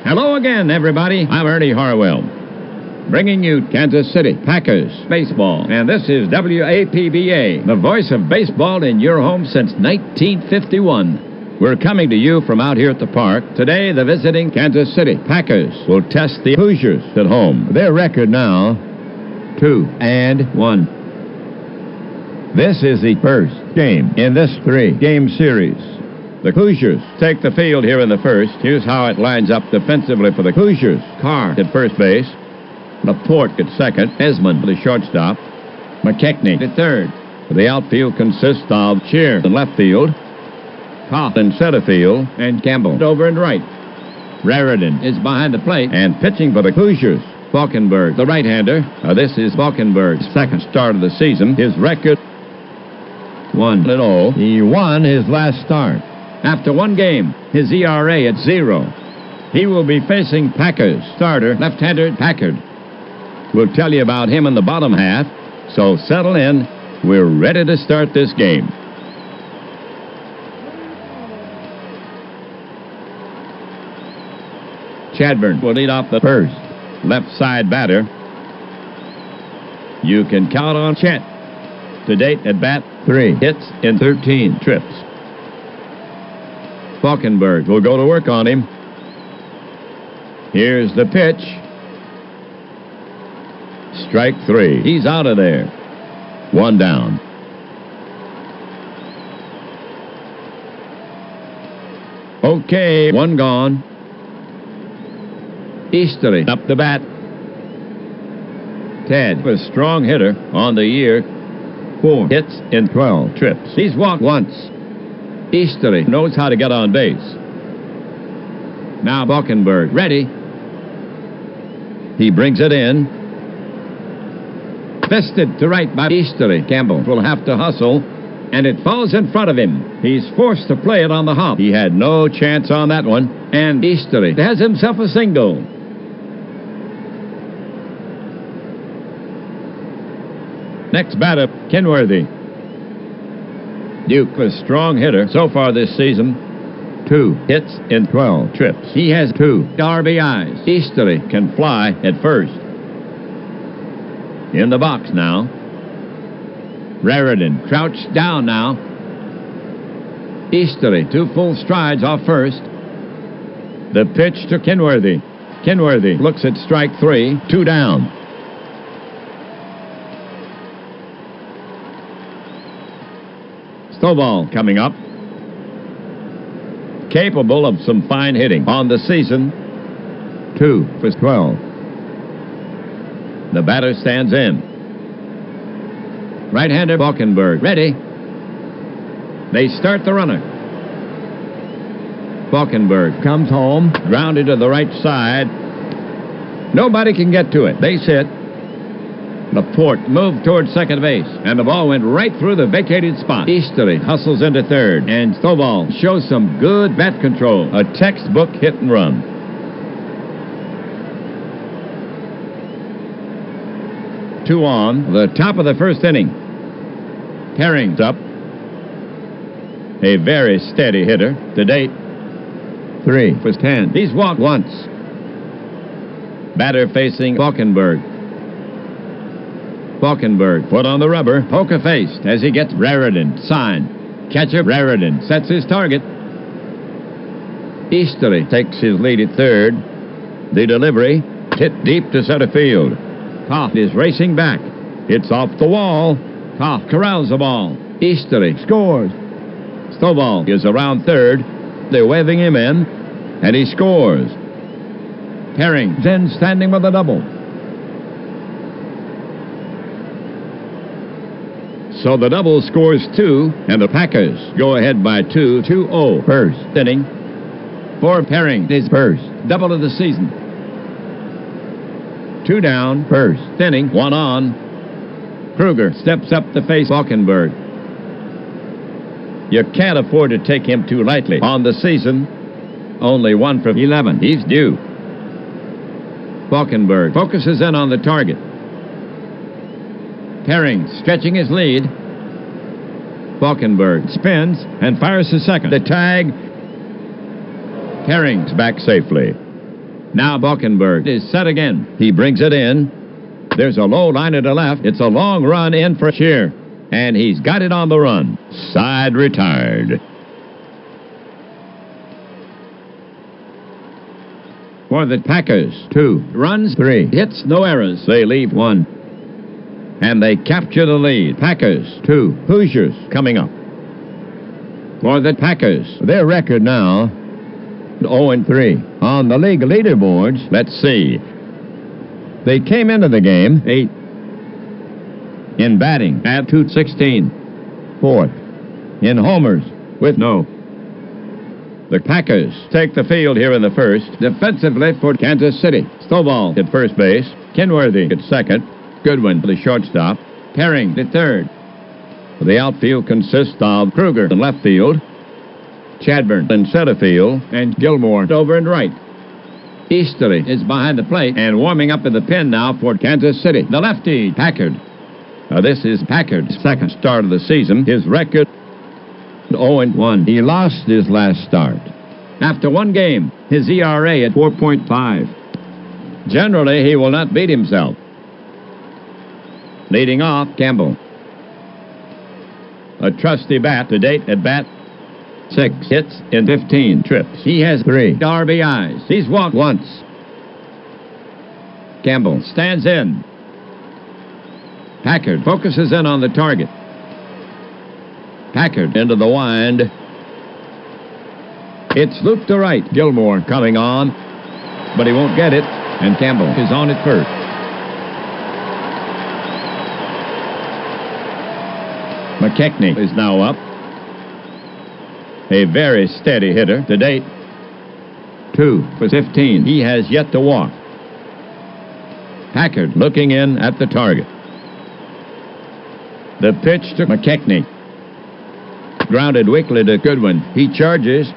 Hello again, everybody. I'm Ernie Harwell, bringing you Kansas City Packers baseball. And this is WAPBA, the voice of baseball in your home since 1951. We're coming to you from out here at the park. Today, the visiting Kansas City Packers will test the Hoosiers at home. Their record now, 2-1. This is the first game in this 3-game series. The Hoosiers take the field here in the first. Here's how it lines up defensively for the Hoosiers. Carr at first base. Laporte at second. Esmond, the shortstop. McKechnie at third. The outfield consists of Shear in left field, Koff in center field, and Campbell over in right. Raridan is behind the plate and pitching for the Hoosiers. Falkenberg, the right-hander. This is Falkenberg's second start of the season. His record, 1-0. He won his last start. After one game, his ERA at 0. He will be facing Packers starter, left-hander Packard. We'll tell you about him in the bottom half, so settle in. We're ready to start this game. Chadburn will lead off the first. Left side batter. You can count on Chet. To date, at bat, 3 hits in 13 trips. Falkenberg will go to work on him. Here's the pitch. Strike 3. He's out of there. 1 down. Okay, 1 gone. Easterly up the bat. Ted, a strong hitter on the year. 4 hits in 12 trips. He's walked once. Easterly knows how to get on base. Now Falkenberg ready. He brings it in. Fisted to right by Easterly. Campbell will have to hustle, and it falls in front of him. He's forced to play it on the hop. He had no chance on that one, and Easterly has himself a single. Next batter, Kenworthy. Duke, a strong hitter so far this season. 2 hits in 12 trips. He has 2 RBIs. Easterly can fly at first. In the box now. Raridan crouched down now. Easterly 2 full strides off first. The pitch to Kenworthy. Kenworthy looks at strike 3, 2 down. Stovall coming up. Capable of some fine hitting on the season. 2 for 12. The batter stands in. Right-hander Falkenberg ready. They start the runner. Falkenberg comes home, grounded to the right side. Nobody can get to it. Base hit. Laporte moved towards second base, and the ball went right through the vacated spot. Easterly hustles into third, and Stovall shows some good bat control. A textbook hit and run. Two on, the top of the first inning. Herring's up. A very steady hitter. To date, 3 for 10. He's walked once. Batter facing Falkenberg. Falkenberg put on the rubber, poker-faced as he gets Raridan signed. Catcher Raridan sets his target. Easterly takes his lead at third. The delivery hit deep to center field. Koff is racing back. It's off the wall. Koff corrals the ball. Easterly scores. Stovall is around third. They're waving him in, and he scores. Herring's in standing with a double. So the double scores 2, and the Packers go ahead by 2-0. First inning for Herring, his first double of the season. 2 down, first inning, 1 on. Kruger steps up to face Falkenberg. You can't afford to take him too lightly. On the season, only 1 for 11. He's due. Falkenberg focuses in on the target. Herring stretching his lead. Falkenberg spins and fires to second. The tag. Herring's back safely. Now Buckenberg is set again. He brings it in. There's a low liner to left. It's a long run in for Shear. And he's got it on the run. Side retired. For the Packers, 2 runs, 3 hits, no errors. They leave 1. And they capture the lead. Packers, 2. Hoosiers coming up. For the Packers, their record now, 0-3. On the league leaderboards, let's see. They came into the game 8 in batting at 216. 4th in homers with no. The Packers take the field here in the first. Defensively for Kansas City. Stovall at first base. Kenworthy at second. Goodwin the shortstop. Herring at third. The outfield consists of Kruger in left field, Chadburn in center field, and Gilmore over in right. Easterly is behind the plate and warming up in the pen now for Kansas City. The lefty, Packard. This is Packard's second start of the season. His record, 0-1. He lost his last start. After 1 game, his ERA at 4.5. Generally, he will not beat himself. Leading off, Campbell. A trusty bat to date at bat. 6 hits in 15 trips. He has 3 RBIs. He's walked once. Campbell stands in. Packard focuses in on the target. Packard into the wind. It's looped to right. Gilmore coming on, but he won't get it, and Campbell is on at first. McKechnie is now up. A very steady hitter to date. 2 for 15. He has yet to walk. Packard looking in at the target. The pitch to McKechnie. Grounded weakly to Goodwin. He charges.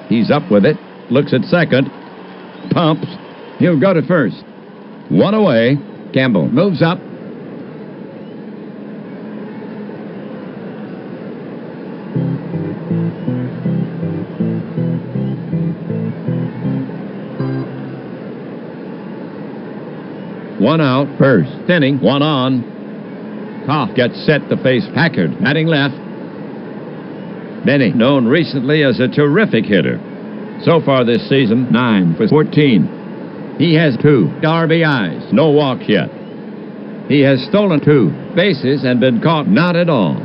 He's up with it. Looks at second. Pumps. He'll go to first. 1 away. Campbell moves up. One out, first inning, 1 on. Koff gets set to face Packard, batting left. Benny, known recently as a terrific hitter. So far this season, 9 for 14. He has 2 RBIs, no walks yet. He has stolen 2 bases and been caught not at all.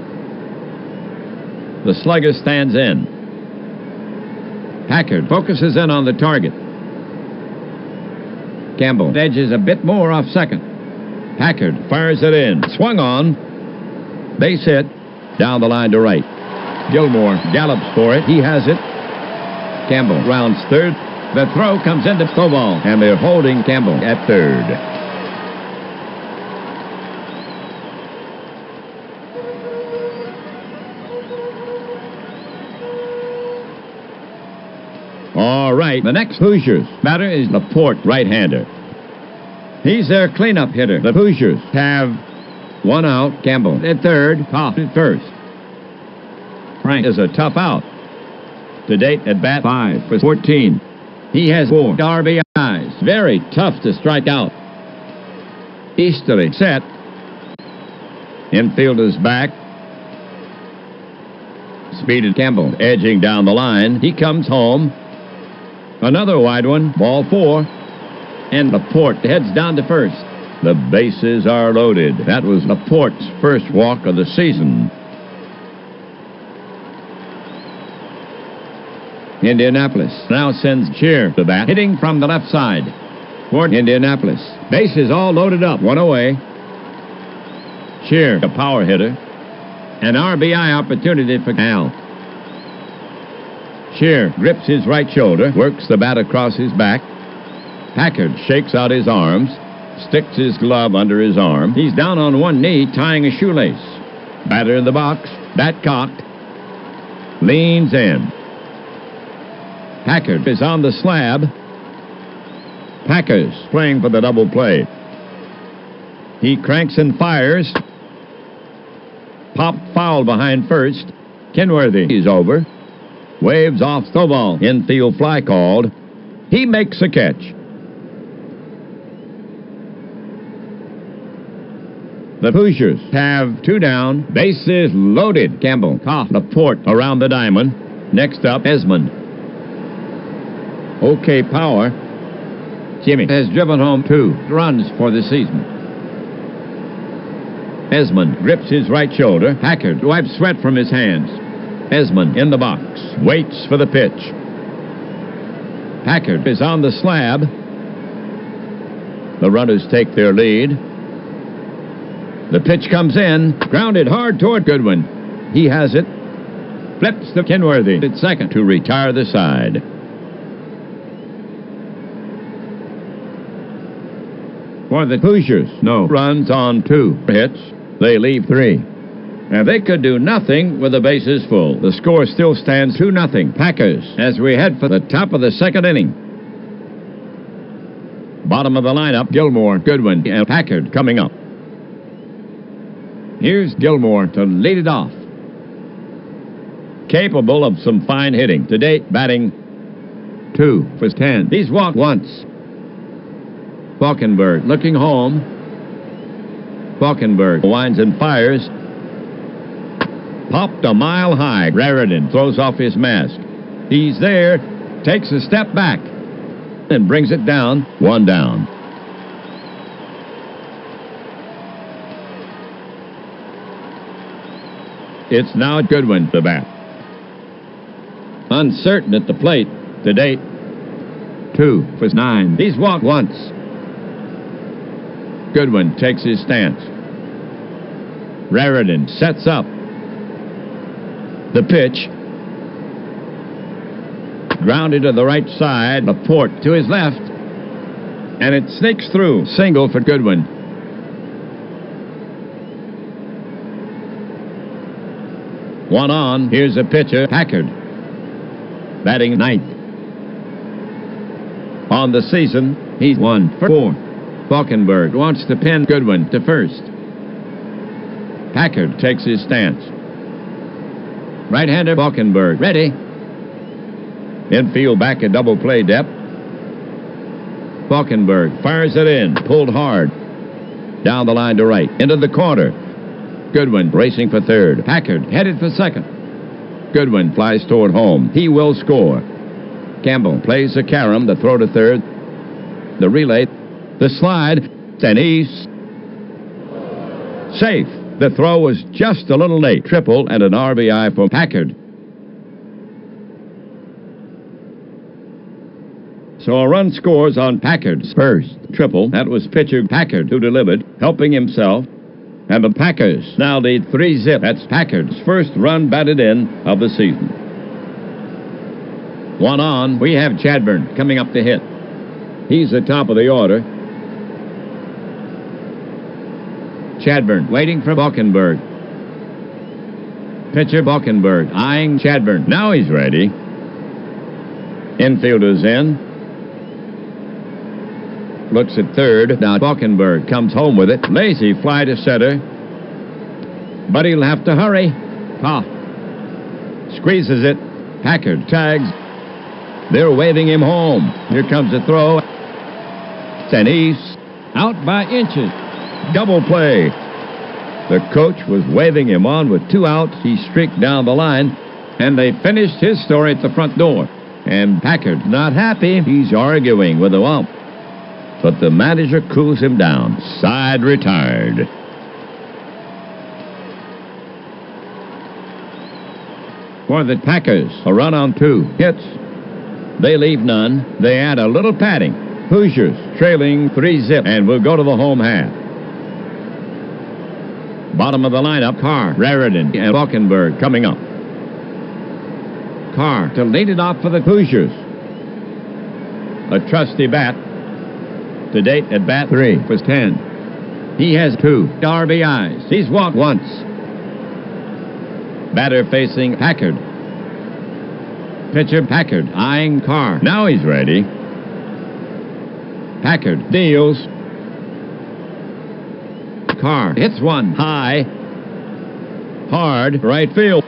The slugger stands in. Packard focuses in on the target. Campbell edges a bit more off second. Packard fires it in. Swung on. Base hit. Down the line to right. Gilmore gallops for it. He has it. Campbell rounds third. The throw comes into Stovall, and they're holding Campbell at third. All right, the next Hoosiers batter is Laporte, right-hander. He's their cleanup hitter. The Hoosiers have 1 out. Campbell at third, Koff at first. Frank is a tough out. To date at bat 5 for 14. He has 4 RBIs. Very tough to strike out. Easterly set. Infielders back. Speeded Campbell edging down the line. He comes home. Another wide one, ball 4, and Laporte heads down to first. The bases are loaded. That was Laporte's first walk of the season. Indianapolis now sends Shear to bat, hitting from the left side. For Indianapolis, bases all loaded up, 1 away. Shear, a power hitter. An RBI opportunity for Al. Shear grips his right shoulder, works the bat across his back. Packard shakes out his arms, sticks his glove under his arm. He's down on 1 knee, tying a shoelace. Batter in the box, bat cocked, leans in. Packard is on the slab. Packers playing for the double play. He cranks and fires. Pop foul behind first. Kenworthy is over. Waves off Stovall. Infield fly called. He makes a catch. The Hoosiers have 2 down. Bases loaded. Campbell, Koff, Laporte around the diamond. Next up, Esmond. OK Power. Jimmy has driven home 2 runs for the season. Esmond grips his right shoulder. Packard wipes sweat from his hands. Esmond in the box. Waits for the pitch. Packard is on the slab. The runners take their lead. The pitch comes in. Grounded hard toward Goodwin. He has it. Flips to Kenworthy at second to retire the side. For the Hoosiers, no runs on 2 hits. They leave 3. Now they could do nothing with the bases full. The score still stands 2-0 Packers as we head for the top of the second inning. Bottom of the lineup, Gilmore, Goodwin, and Packard coming up. Here's Gilmore to lead it off. Capable of some fine hitting. To date, batting 2 for 10. He's walked once. Falkenberg looking home. Falkenberg winds and fires. Popped a mile high. Raritan throws off his mask. He's there. Takes a step back. And brings it down. 1 down. It's now Goodwin to bat. Uncertain at the plate. To date, 2 for 9. He's walked once. Goodwin takes his stance. Raritan sets up. The pitch. Grounded to the right side. Laporte to his left. And it sneaks through. Single for Goodwin. One on. Here's a pitcher. Packard. Batting 9th. On the season, he's 1 for 4. Falkenberg wants to pin Goodwin to first. Packard takes his stance. Right-hander Falkenberg ready. Infield back at double play depth. Falkenberg fires it in. Pulled hard. Down the line to right. Into the corner. Goodwin racing for third. Packard headed for second. Goodwin flies toward home. He will score. Campbell plays a carom. The throw to third. The relay. The slide. And he's safe. The throw was just a little late. Triple and an RBI for Packard. So a run scores on Packard's first triple. That was pitcher Packard who delivered, helping himself. And the Packers now lead 3-0. That's Packard's first run batted in of the season. 1 on. We have Chadburn coming up to hit. He's the top of the order. Chadburn waiting for Falkenberg. Pitcher Falkenberg eyeing Chadburn. Now he's ready. Infielders in. Looks at third. Now Falkenberg comes home with it. Lazy fly to center. But he'll have to hurry. Koff squeezes it. Packard tags. They're waving him home. Here comes the throw. And he's out by inches. Double play. The coach was waving him on with 2 outs. He streaked down the line. And they finished his story at the front door. And Packard not happy. He's arguing with the ump. But the manager cools him down. Side retired. For the Packers, a run on 2 hits. They leave none. They add a little padding. Hoosiers trailing 3-0 and will go to the home half. Bottom of the lineup, Carr, Raritan, and Falkenberg coming up. Carr to lead it off for the Hoosiers. A trusty bat. To date at bat 3 was 10. He has 2 RBIs. He's walked once. Batter facing Packard. Pitcher Packard eyeing Carr. Now he's ready. Packard deals. Carr hits one high. Hard right field.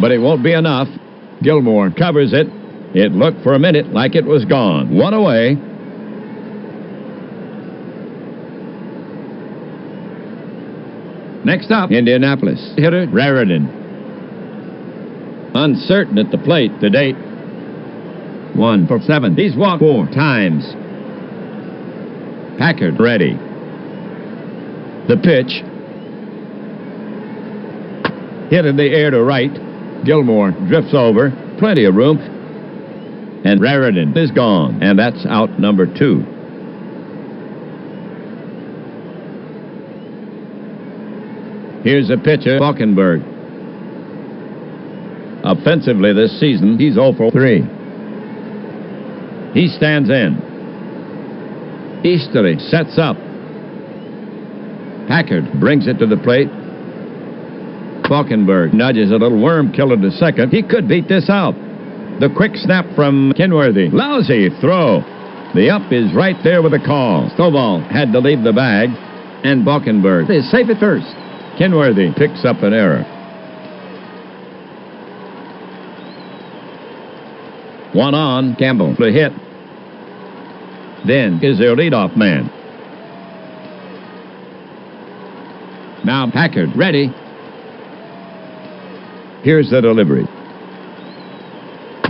But it won't be enough. Gilmore covers it. It looked for a minute like it was gone. 1 away. Next up, Indianapolis hitter Raritan. Uncertain at the plate to date. 1 for 7. He's walked 4 times. Packard ready. The pitch. Hit in the air to right. Gilmore drifts over. Plenty of room. And Raritan is gone. And that's out number 2. Here's a pitcher, Falkenberg. Offensively this season, he's 0 for 3. He stands in. Easterly sets up. Packard brings it to the plate. Falkenberg nudges a little worm killer to second. He could beat this out. The quick snap from Kenworthy. Lousy throw. The up is right there with the call. Stovall had to leave the bag. And Falkenberg is safe at first. Kenworthy picks up an error. 1 on, Campbell to hit. Then is their leadoff man. Now Packard ready. Here's the delivery.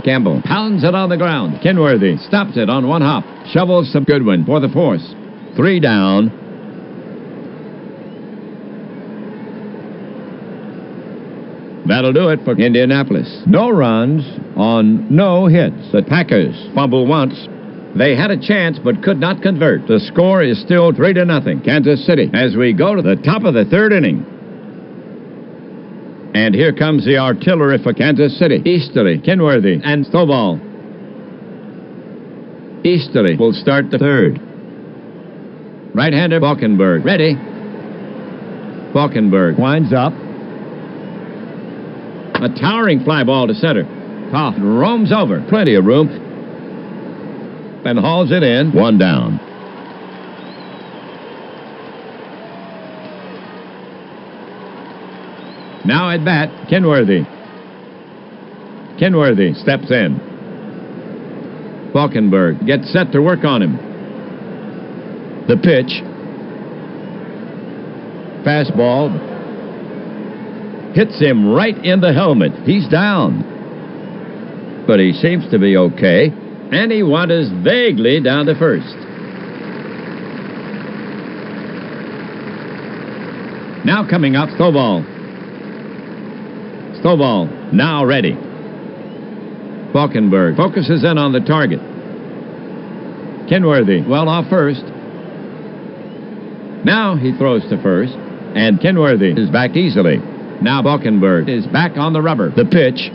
Campbell pounds it on the ground. Kenworthy stops it on 1 hop. Shovels some Goodwin for the force. 3 down. That'll do it for Indianapolis. No runs on no hits. The Packers fumble once. They had a chance but could not convert. The score is still 3-0, Kansas City, as we go to the top of the 3rd inning. And here comes the artillery for Kansas City. Easterly, Kenworthy, and Stovall. Easterly will start the 3rd. Right-hander Falkenberg ready. Falkenberg winds up. A towering fly ball to center. Koff roams over. Plenty of room. And hauls it in. 1 down. Now at bat, Kenworthy. Kenworthy steps in. Falkenberg gets set to work on him. The pitch. Fastball. Hits him right in the helmet. He's down. But he seems to be okay. And he wanders vaguely down to first. Now coming up, Stovall. Stovall now ready. Falkenberg focuses in on the target. Kenworthy well off first. Now he throws to first. And Kenworthy is back easily. Now Falkenberg is back on the rubber. The pitch.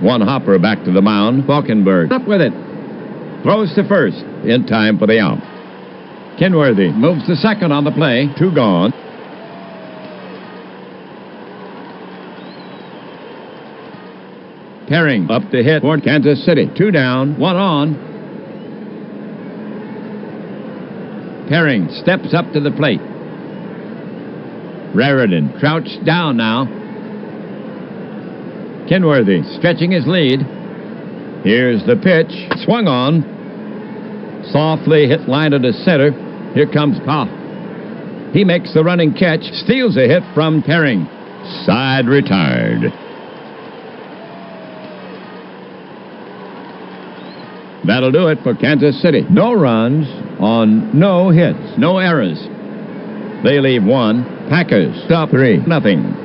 1 hopper back to the mound. Falkenberg up with it. Throws to first. In time for the out. Kenworthy moves to second on the play. 2 gone. Herring up to hit for Kansas City. 2 down, 1 on. Herring steps up to the plate. Raritan crouched down now. Kenworthy stretching his lead. Here's the pitch. Swung on. Softly hit line to center. Here comes Koff. He makes the running catch. Steals a hit from Herring. Side retired. That'll do it for Kansas City. No runs on no hits. No errors. They leave 1. Packers stop 3-0.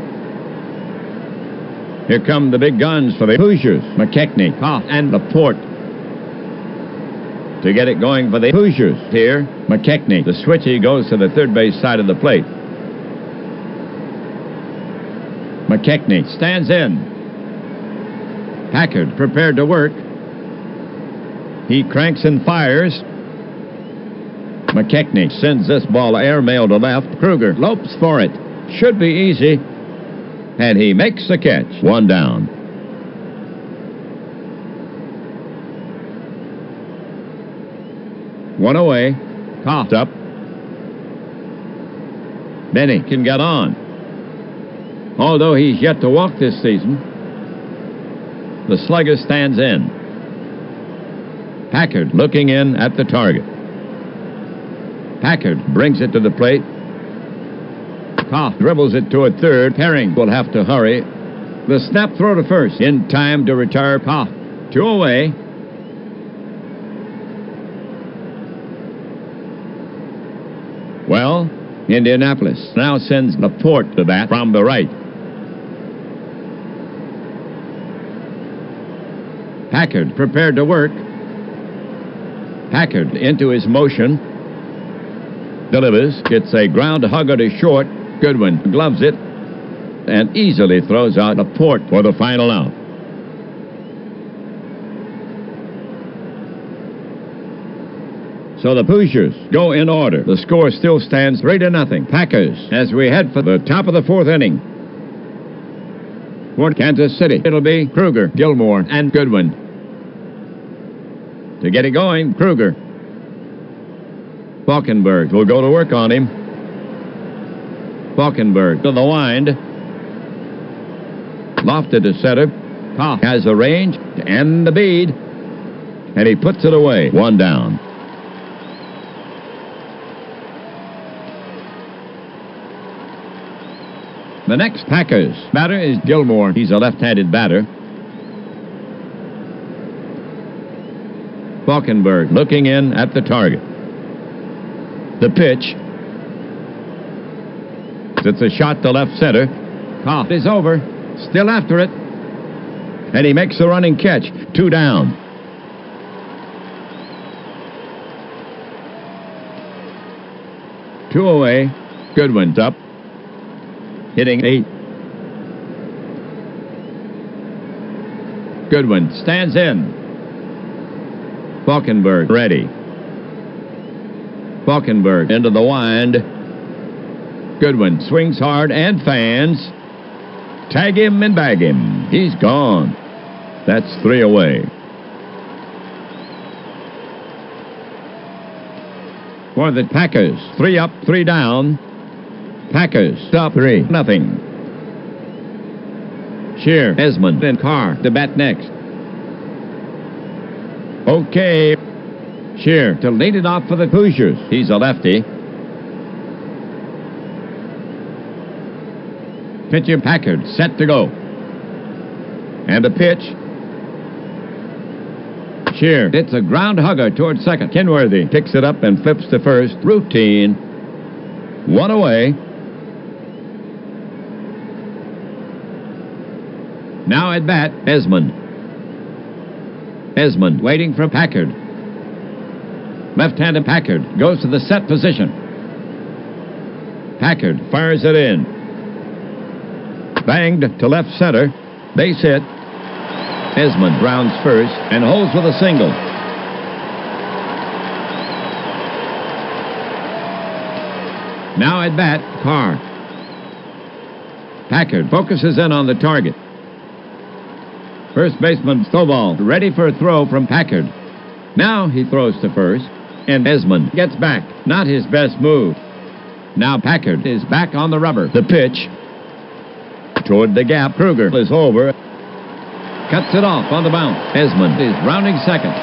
Here come the big guns for the Hoosiers. McKechnie, Koff, and Laporte. To get it going for the Hoosiers. Here, McKechnie. The switchy goes to the third base side of the plate. McKechnie stands in. Packard prepared to work. He cranks and fires. McKechnie sends this ball airmail to left. Kruger lopes for it. Should be easy. And he makes the catch. 1 down. One away. Koff up. Benny can get on. Although he's yet to walk this season, the slugger stands in. Packard looking in at the target. Packard brings it to the plate. Koff dribbles it toward third. Herring will have to hurry. The snap throw to first. In time to retire Koff. 2 away. Well, Indianapolis now sends Laporte to bat from the right. Packard prepared to work. Packard into his motion. Delivers. It's a ground hugger to short. Goodwin gloves it and easily throws out Laporte for the final out. So the Hoosiers go in order. The score still stands 3-0. Packers as we head for the top of the 4th inning. For Kansas City, it'll be Kruger, Gilmore, and Goodwin. To get it going, Kruger. Falkenberg will go to work on him. Falkenberg to the wind. Lofted to center. Koff has a range to end the bead. And he puts it away. 1 down. The next Packers batter is Gilmore. He's a left-handed batter. Falkenberg looking in at the target. The pitch. It's a shot to left center. Koff is over. Still after it. And he makes the running catch. 2 down. Two away. Goodwin's up. Hitting 8. Goodwin stands in. Falkenberg ready. Falkenberg into the wind. Goodwin swings hard and fans. Tag him and bag him. He's gone. That's 3 away. For the Packers, 3 up, 3 down. Packers stop 3-0. Shear, Esmond, and Carr to bat next. Okay. Shear to lead it off for the Hoosiers. He's a lefty. Pitcher Packard set to go. And a pitch. Shear. It's a ground hugger towards second. Kenworthy picks it up and flips to first. Routine. 1 away. Now at bat, Esmond. Esmond waiting for Packard. Left-handed Packard goes to the set position. Packard fires it in. Banged to left center. Base hit. Esmond rounds first and holds with a single. Now at bat, Carr. Packard focuses in on the target. First baseman Stovall ready for a throw from Packard. Now he throws to first, and Esmond gets back. Not his best move. Now Packard is back on the rubber. The pitch. Toward the gap. Kruger is over. Cuts it off on the bounce. Esmond is rounding second.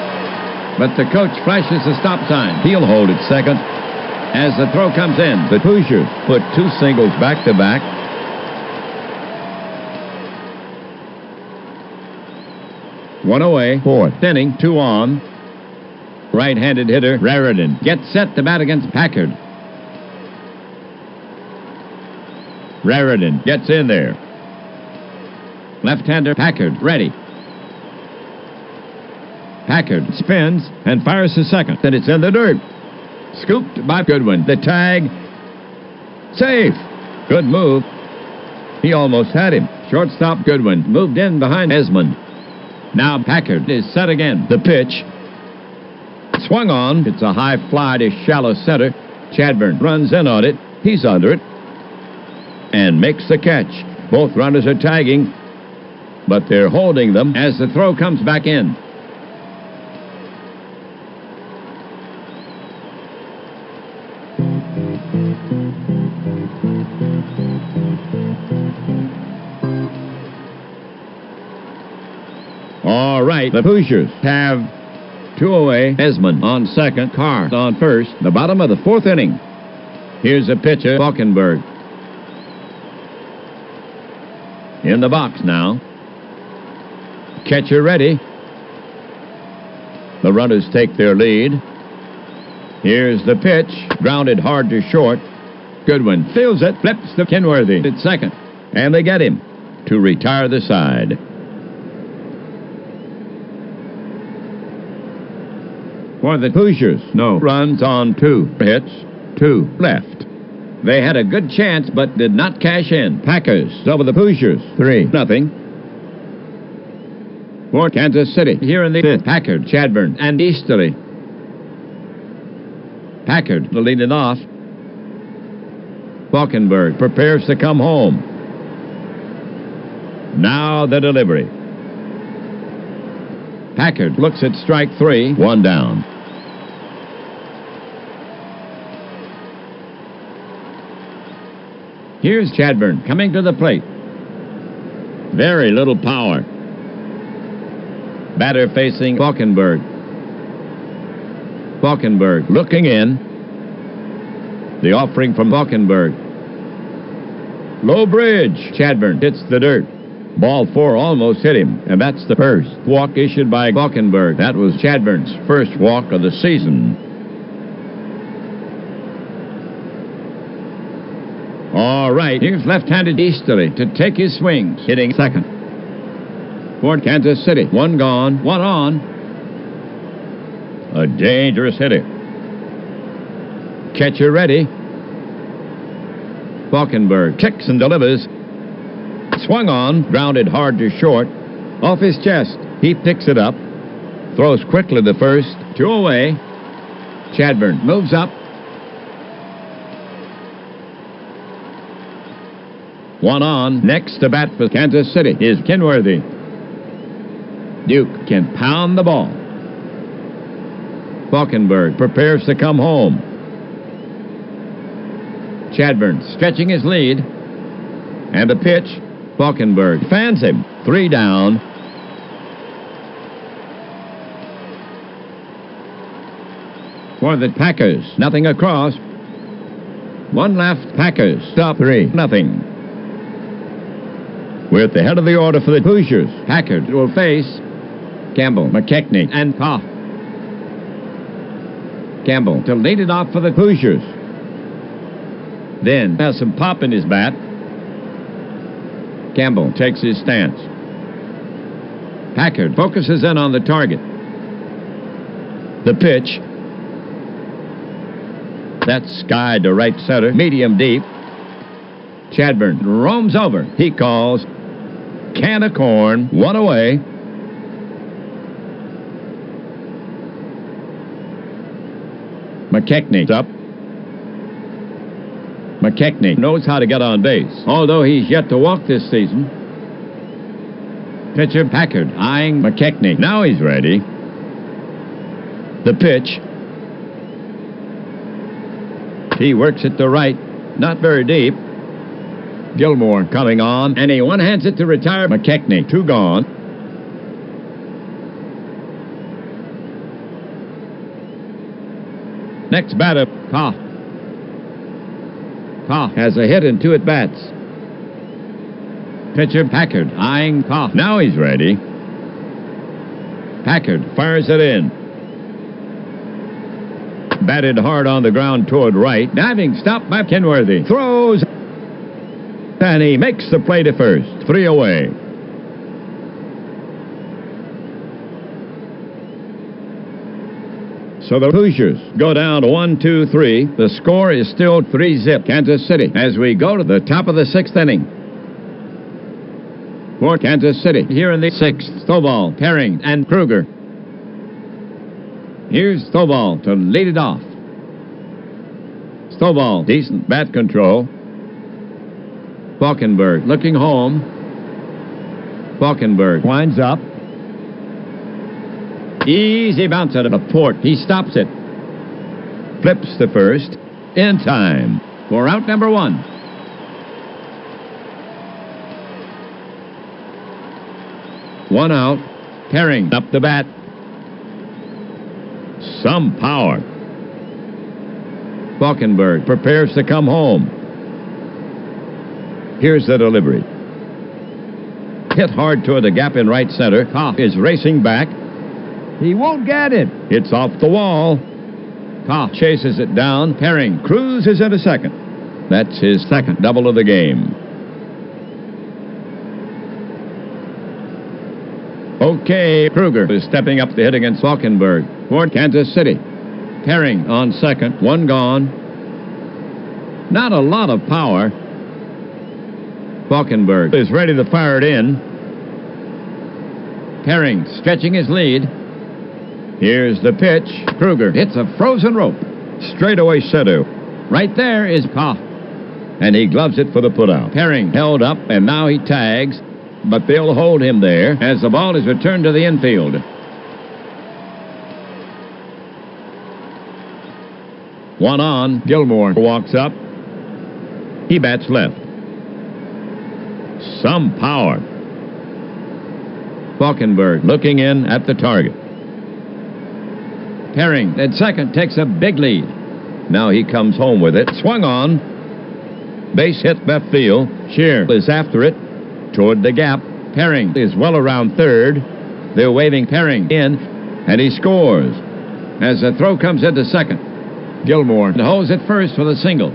But the coach flashes the stop sign. He'll hold it second. As the throw comes in, the Hoosiers put 2 singles back-to-back. One away, 4th inning, 2 on. Right-handed hitter Raridan gets set to bat against Packard. Raridan gets in there. Left-hander Packard ready. Packard spins and fires to second. Then it's in the dirt. Scooped by Goodwin. The tag. Safe. Good move. He almost had him. Shortstop Goodwin moved in behind Esmond. Now Packard is set again. The pitch. Swung on. It's a high fly to shallow center. Chadburn runs in on it. He's under it. And makes the catch. Both runners are tagging, but they're holding them as the throw comes back in. All right, the Hoosiers have 2 away. Esmond on second, Carr on first. The bottom of the 4th inning. Here's a pitcher, Falkenberg. In the box now. Catcher ready. The runners take their lead. Here's the pitch. Grounded hard to short. Goodwin fields it. Flips to Kenworthy at second. And they get him to retire the side. For the Hoosiers, no runs on 2 hits, 2 left. They had a good chance but did not cash in. Packers over the Hoosiers, 3-0. For Kansas City, here in the 5th, Packard, Chadburn, and Easterly. Packard to lead it off. Falkenberg prepares to come home. Now the delivery. Packard looks at strike 3, 1 down. Here's Chadburn coming to the plate. Very little power. Batter facing Falkenberg. Falkenberg looking in. The offering from Falkenberg. Low bridge. Chadburn hits the dirt. Ball 4 almost hit him, and that's the first walk issued by Falkenberg. That was Chadburn's first walk of the season. All right, here's left-handed Easterly to take his swings, hitting second. For Kansas City, 1 gone, 1 on. A dangerous hitter. Catcher ready. Falkenberg kicks and delivers. Swung on, grounded hard to short. Off his chest, he picks it up. Throws quickly to first, 2 away. Chadburn moves up. 1 on. Next to bat for Kansas City is Kenworthy. Duke can pound the ball. Falkenberg prepares to come home. Chadburn stretching his lead. And the pitch. Falkenberg fans him. 3 down. For the Packers, nothing across. 1 left. Packers stop 3-0. We're at the head of the order for the Hoosiers. Packard will face Campbell, McKechnie, and Koff. Campbell to lead it off for the Hoosiers. Then has some pop in his bat. Campbell takes his stance. Packard focuses in on the target. The pitch. That's skied to right center, medium deep. Chadburn roams over. He calls. Can of corn, 1 away. McKechnie's up. McKechnie knows how to get on base, although he's yet to walk this season. Pitcher Packard eyeing McKechnie. Now he's ready. The pitch. He works it to right, not very deep. Gilmore coming on, and he one-hands it to retire McKechnie. 2 gone. Next batter, Koff. Koff has a hit and 2 at-bats. Pitcher Packard eyeing Koff. Now he's ready. Packard fires it in. Batted hard on the ground toward right. Diving stop by Kenworthy. Throws. And he makes the play to first. 3 away. So the Hoosiers go down to 1-2-3. The score is still 3-0 Kansas City as we go to the top of the 6th inning. For Kansas City, here in the 6th, Stovall, Herring, and Kruger. Here's Stovall to lead it off. Stovall, decent bat control. Falkenberg looking home. Falkenberg winds up. Easy bounce out of a port. He stops it. Flips to first. In time for out number 1. One out. Herring up the bat. Some power. Falkenberg prepares to come home. Here's the delivery. hit hard toward the gap in right center. Koch is racing back. He won't get it. It's off the wall. Koch chases it down. Herring cruises into second. That's his second double of the game. Okay, Kruger is stepping up to hit against Falkenberg for Kansas City. Herring on second, one gone. Not a lot of power. Falkenberg is ready to fire it in. Herring stretching his lead. Here's the pitch. Kruger hits a frozen rope. Straightaway center. Right there is Koch. And he gloves it for the putout. Herring held up, and now he tags. But they'll hold him there as the ball is returned to the infield. One on. Gilmore walks up. He bats left. Some power. Falkenberg looking in at the target. Herring at second takes a big lead. Now he comes home with it. Swung on. Base hit left field. Shear is after it. Toward the gap. Herring is well around third. They're waving Herring in, and he scores. As the throw comes into second, Gilmore holds it first for the single.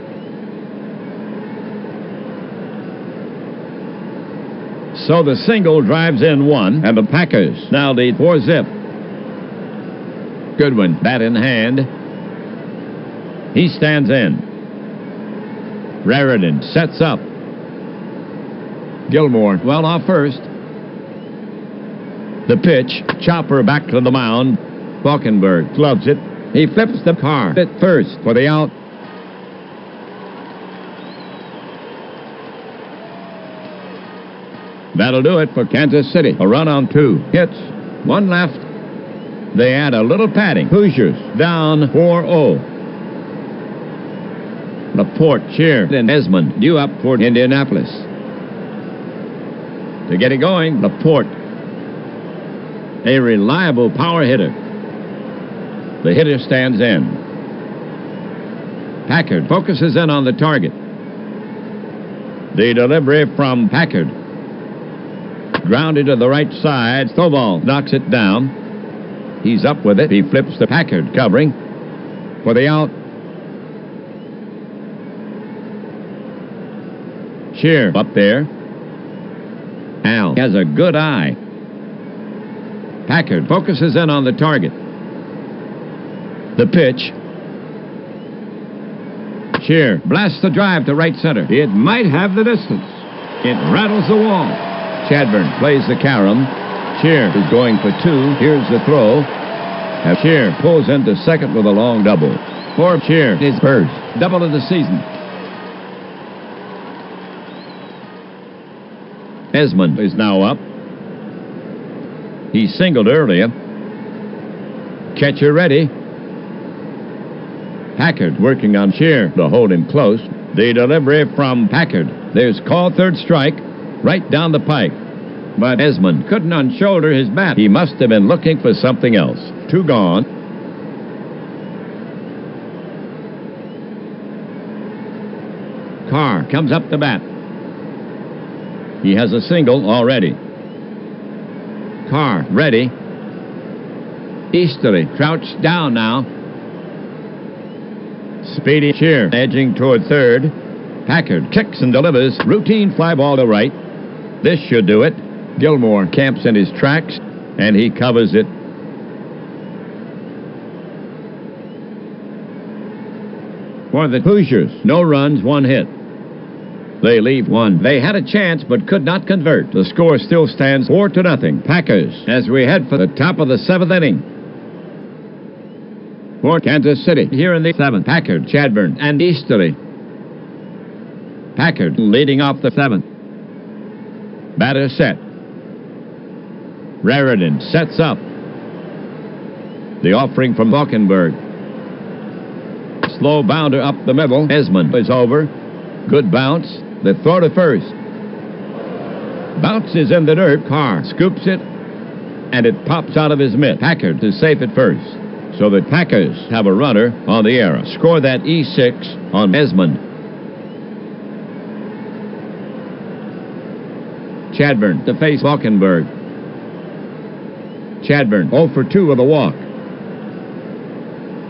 So the single drives in one, and the Packers now lead 4-0. Goodwin, bat in hand. He stands in. Raritan sets up. Gilmore well off first. The pitch, chopper back to the mound. Falkenberg gloves it. He flips the car at first for the out. That'll do it for Kansas City. A run on 2 hits, 1 left. They add a little padding. Hoosiers down 4-0. Laporte, Shear, and Esmond due up for Indianapolis. To get it going, Laporte, a reliable power hitter. The hitter stands in. Packard focuses in on the target. The delivery from Packard. Grounded to the right side. Stovall knocks it down. He's up with it. He flips the Packard covering for the out. Shear up there. Al has a good eye. Packard focuses in on the target. The pitch. Shear blasts the drive to right center. It might have the distance. It rattles the wall. Chadburn plays the carom. Shear is going for 2. Here's the throw. As Shear pulls into second with a long double. For Shear, his first double of the season. Esmond is now up. He singled earlier. Catcher ready. Packard working on Shear to hold him close. The delivery from Packard. There's call third strike right down the pike. But Esmond couldn't unshoulder his bat. He must have been looking for something else. 2 gone. Carr comes up to bat. He has a single already. Carr ready. Easterly crouched down now. Speedy Shear edging toward third. Packard kicks and delivers. Routine fly ball to right. This should do it. Gilmore camps in his tracks, and he covers it. For the Hoosiers, no runs, 1 hit. They leave 1. They had a chance but could not convert. The score still stands 4-0. Packers as we head for the top of the 7th inning. For Kansas City here in the 7th. Packard, Chadburn, and Easterly. Packard leading off the 7th. Batter set. Raritan sets up. The offering from Falkenberg. Slow bounder up the middle. Esmond is over. Good bounce. The throw to first. Bounces in the dirt. Carr scoops it, and it pops out of his mitt. Packard is safe at first. So the Packers have a runner on the error. Score that E6 on Esmond. Chadburn to face Valkenburg. Chadburn 0 for 2 with a walk.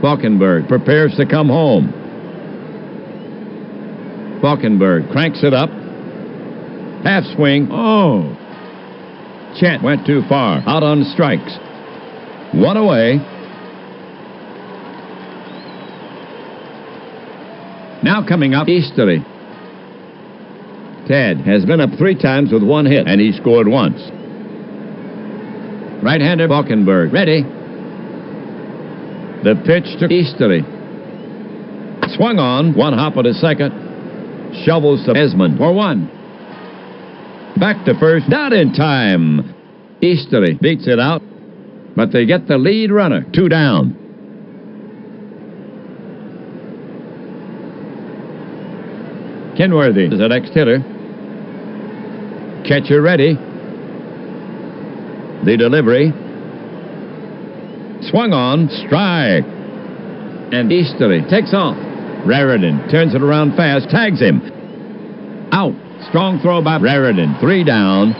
Valkenburg prepares to come home. Valkenburg cranks it up. Half swing. Oh! Chet went too far. Out on strikes. One away. Now coming up, Easterly. Ted has been up 3 times with 1 hit, and he scored once. Right-hander Valkenburg. Ready. The pitch to Easterly. Swung on. 1 hop at a second. Shovels to Esmond for 1. Back to first. Not in time. Easterly beats it out, but they get the lead runner. 2 down. Kenworthy is the next hitter. Catcher ready. The delivery. Swung on. Strike. And Easterly takes off. Raritan turns it around fast. Tags him. Out. Strong throw by Raritan. 3 down.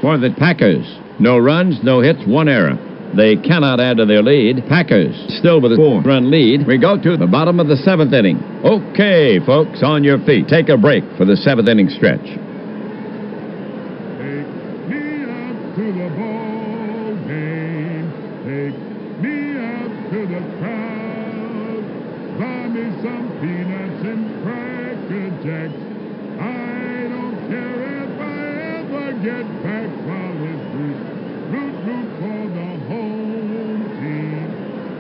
For the Packers. No runs, no hits, 1 error. They cannot add to their lead. Packers still with a 4-run lead. We go to the bottom of the 7th inning. Okay, folks, on your feet. Take a break for the 7th inning stretch. Take me up to the ball game. Take me up to the crowd. Buy me some peanuts and Cracker Jacks. I don't care if I ever get back while it's root for the home team.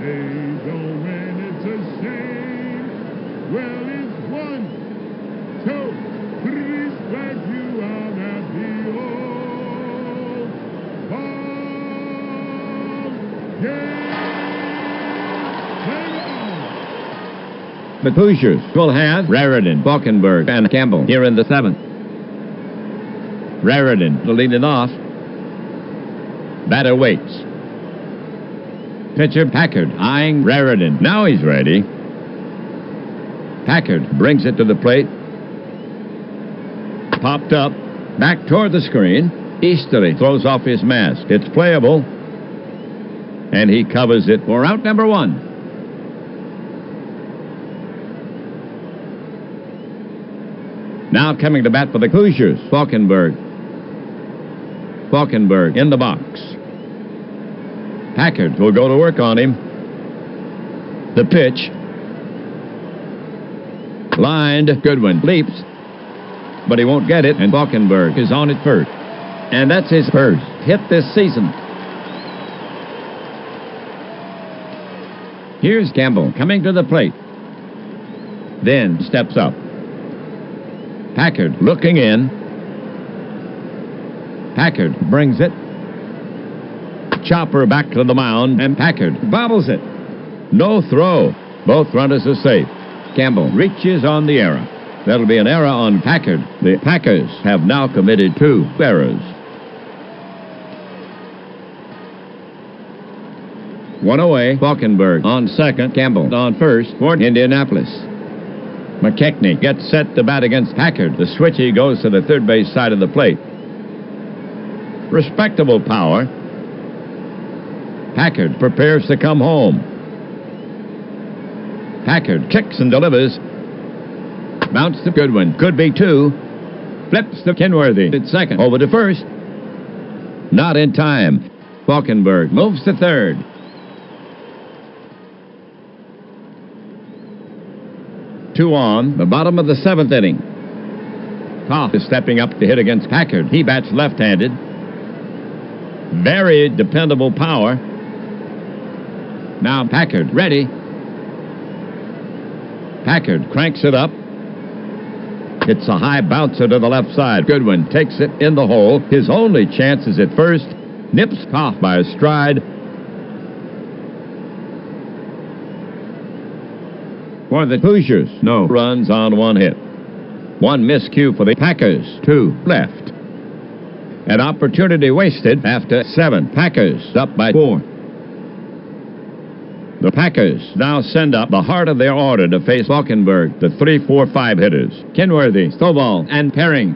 They don't win, it's a shame. Well, it's 1, 2, 3 strike you out at the old ball game. Hang on. The Hoosiers will have Raritan, Valkenburg, and Campbell here in the 7th. Raritan to lead it off. Batter waits. Pitcher Packard eyeing Raritan. Now he's ready. Packard brings it to the plate. Popped up. Back toward the screen. Easterly throws off his mask. It's playable. And he covers it for out number 1. Now coming to bat for the Hoosiers, Valkenburg. Valkenburg in the box. Packard will go to work on him. The pitch. Lined. Goodwin leaps. But he won't get it, and Valkenburg is on at first. And that's his first hit this season. Here's Campbell coming to the plate. Then steps up. Packard looking in. Packard brings it. Chopper back to the mound, and Packard bobbles it. No throw. Both runners are safe. Campbell reaches on the error. That'll be an error on Packard. The Packers have now committed 2 errors. 1 away. Valkenburg on second. Campbell on first for Indianapolis. McKechnie gets set to bat against Packard. The switchy goes to the third base side of the plate. Respectable power. Packard prepares to come home. Packard kicks and delivers. Bounce to Goodwin. Could be 2. Flips to Kenworthy at second. Over to first. Not in time. Valkenburg moves to third. Two on the bottom of the 7th inning. Toth is stepping up to hit against Packard. He bats left-handed. Very dependable power. Now Packard ready. Packard cranks it up. It's a high bouncer to the left side. Goodwin takes it in the hole. His only chance is at first. Nips Toth by a stride. For the Hoosiers, no runs on 1 hit. 1 miscue for the Packers. 2 left. An opportunity wasted after 7. Packers up by 4. The Packers now send up the heart of their order to face Valkenburg, the 3-4-5 hitters. Kenworthy, Stovall, and Perring.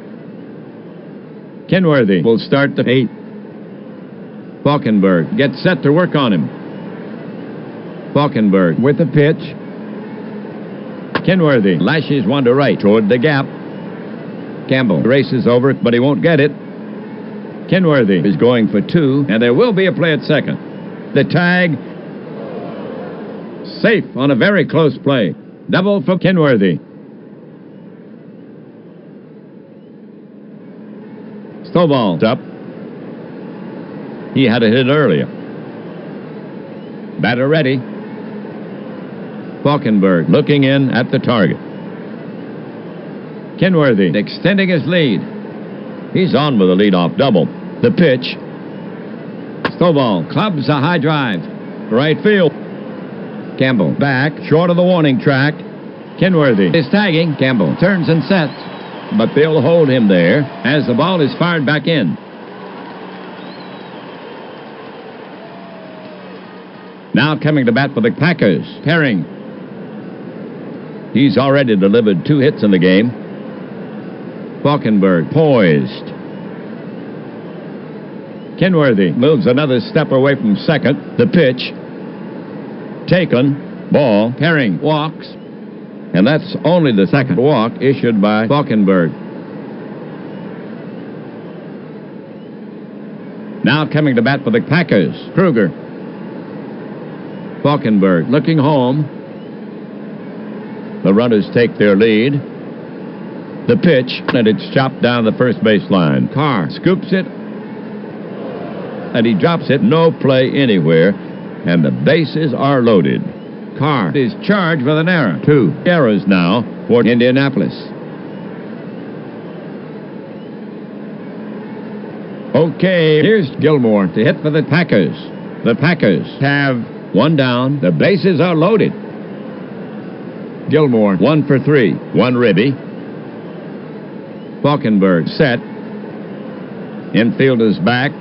Kenworthy will start the 8. Valkenburg gets set to work on him. Valkenburg with the pitch. Kenworthy lashes one to right toward the gap. Campbell races over it, but he won't get it. Kenworthy is going for 2, and there will be a play at second. The tag. Safe on a very close play. Double for Kenworthy. Stovall's up. He had a hit earlier. Batter ready. Valkenburg looking in at the target. Kenworthy extending his lead. He's on with a leadoff double. The pitch. Stovall clubs a high drive. Right field. Campbell back, short of the warning track. Kenworthy is tagging. Campbell turns and sets, but they'll hold him there as the ball is fired back in. Now coming to bat for the Packers, Perring. He's already delivered 2 hits in the game. Valkenburg poised. Kenworthy moves another step away from second. The pitch. Taken. Ball. Perring walks. And that's only the second walk issued by Valkenburg. Now coming to bat for the Packers, Kruger. Valkenburg looking home. The runners take their lead. The pitch, and it's chopped down the first baseline. Carr scoops it, and he drops it. No play anywhere, and the bases are loaded. Carr is charged with an error. 2 errors now for Indianapolis. Okay, here's Gilmore to hit for the Packers. The Packers have 1 down. The bases are loaded. Gilmore 1 for 3. 1 ribby. Valkenburg set. Infielders back.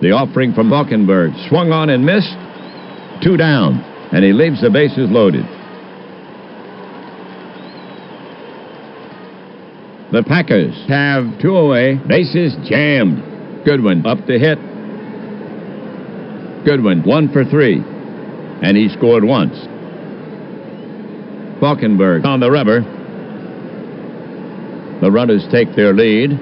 The offering from Valkenburg swung on and missed. 2 down, and he leaves the bases loaded. The Packers have 2 away. Bases jammed. Goodwin up to hit. Goodwin 1 for 3, and he scored once. Valkenburg on the rubber. The runners take their lead.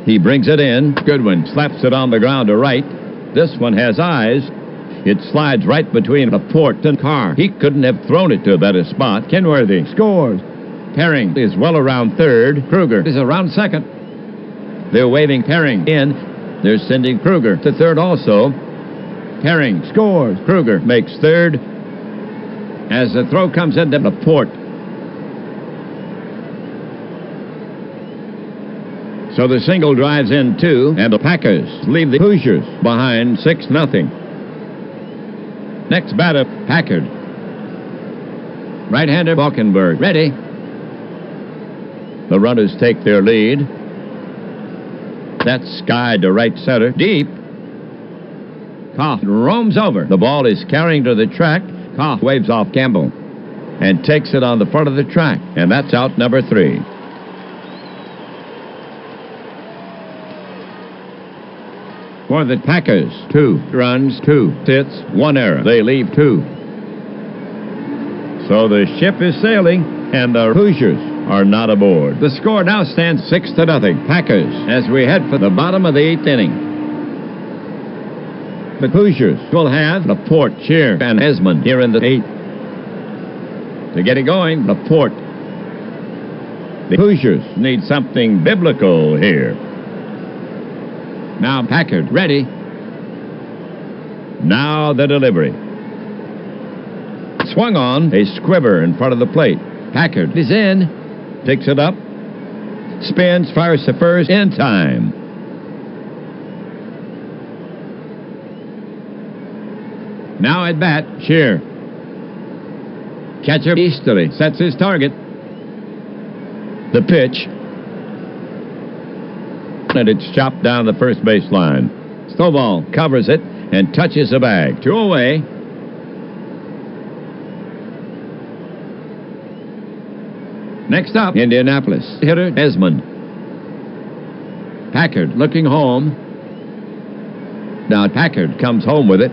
He brings it in. Goodwin slaps it on the ground to right. This one has eyes. It slides right between Laporte and Carr. He couldn't have thrown it to a better spot. Kenworthy scores. Perring is well around third. Kruger is around second. They're waving Perring in. They're sending Kruger to third also. Perring scores. Kruger makes third. As the throw comes into Laporte. So the single drives in 2, and the Packers leave the Hoosiers behind 6-0. Next batter, Packard. Right-hander Valkenburg. Ready. The runners take their lead. That's skied to right center. Deep. Koch roams over. The ball is carrying to the track. Koch waves off Campbell and takes it on the front of the track. And that's out number 3. For the Packers, 2 runs, 2 hits, 1 error. They leave 2. So the ship is sailing, and the Hoosiers are not aboard. The score now stands 6-0. Packers as we head for the bottom of the 8th inning. The Hoosiers will have Laporte, Shear, and Esmond here in the 8th. To get it going, Laporte. The Hoosiers need something biblical here. Now Packard, ready. Now the delivery. Swung on, a squibber in front of the plate. Packard is in, picks it up, spins, fires to first in time. Now at bat, Shear. Catcher Easterly sets his target. The pitch. And it's chopped down the first baseline. Stovall covers it, and touches the bag. 2 away. Next up, Indianapolis. Hitter Esmond. Packard looking home. Now Packard comes home with it.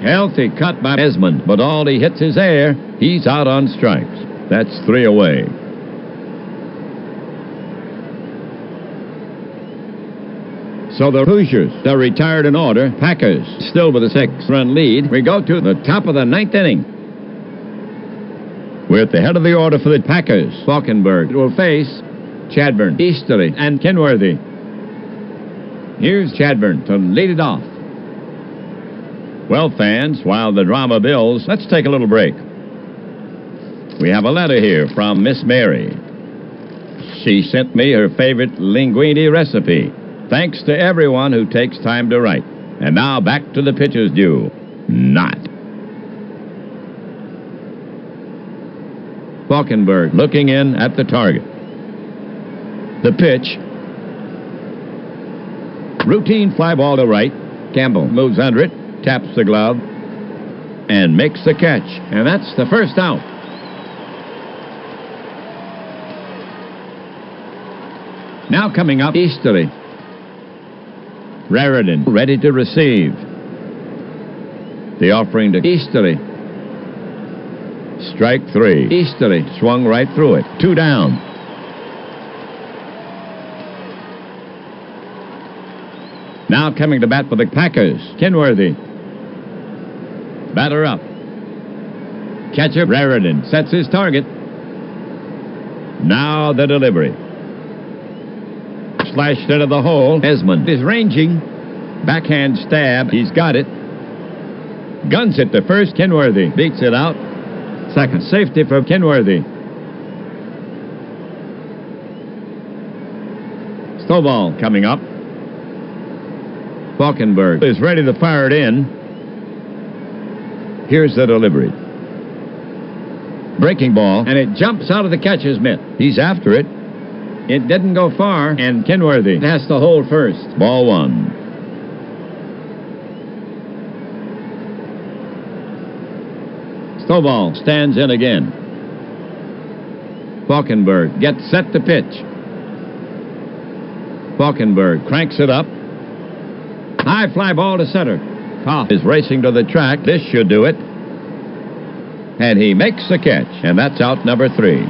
Healthy cut by Esmond, but all he hits is air. He's out on strikes. That's 3 away. So the Hoosiers are retired in order. Packers still with a 6-run lead. We go to the top of the 9th inning. We're at the head of the order for the Packers. Falkenberg will face Chadbourne, Easterly, and Kenworthy. Here's Chadbourne to lead it off. Well, fans, while the drama builds, let's take a little break. We have a letter here from Miss Mary. She sent me her favorite linguine recipe. Thanks to everyone who takes time to write. And now back to the pitcher's due. Not. Falkenberg looking in at the target. The pitch. Routine fly ball to right. Campbell moves under it, taps the glove, and makes the catch. And that's the first out. Now coming up, Easterly. Raritan ready to receive. The offering to Easterly. Strike 3. Easterly swung right through it. 2 down. Now coming to bat for the Packers, Kenworthy. Batter up. Catcher Raritan sets his target. Now the delivery. Slashed into the hole. Esmond is ranging. Backhand stab. He's got it. Guns it to first. Kenworthy beats it out. Second. Safety for Kenworthy. Stovall coming up. Falkenberg is ready to fire it in. Here's the delivery. Breaking ball, and it jumps out of the catcher's mitt. He's after it. It didn't go far, and Kenworthy has to hold first. Ball 1. Stovall stands in again. Falkenberg gets set to pitch. Falkenberg cranks it up. High fly ball to center. Koff is racing to the track. This should do it. And he makes the catch, and that's out number 3.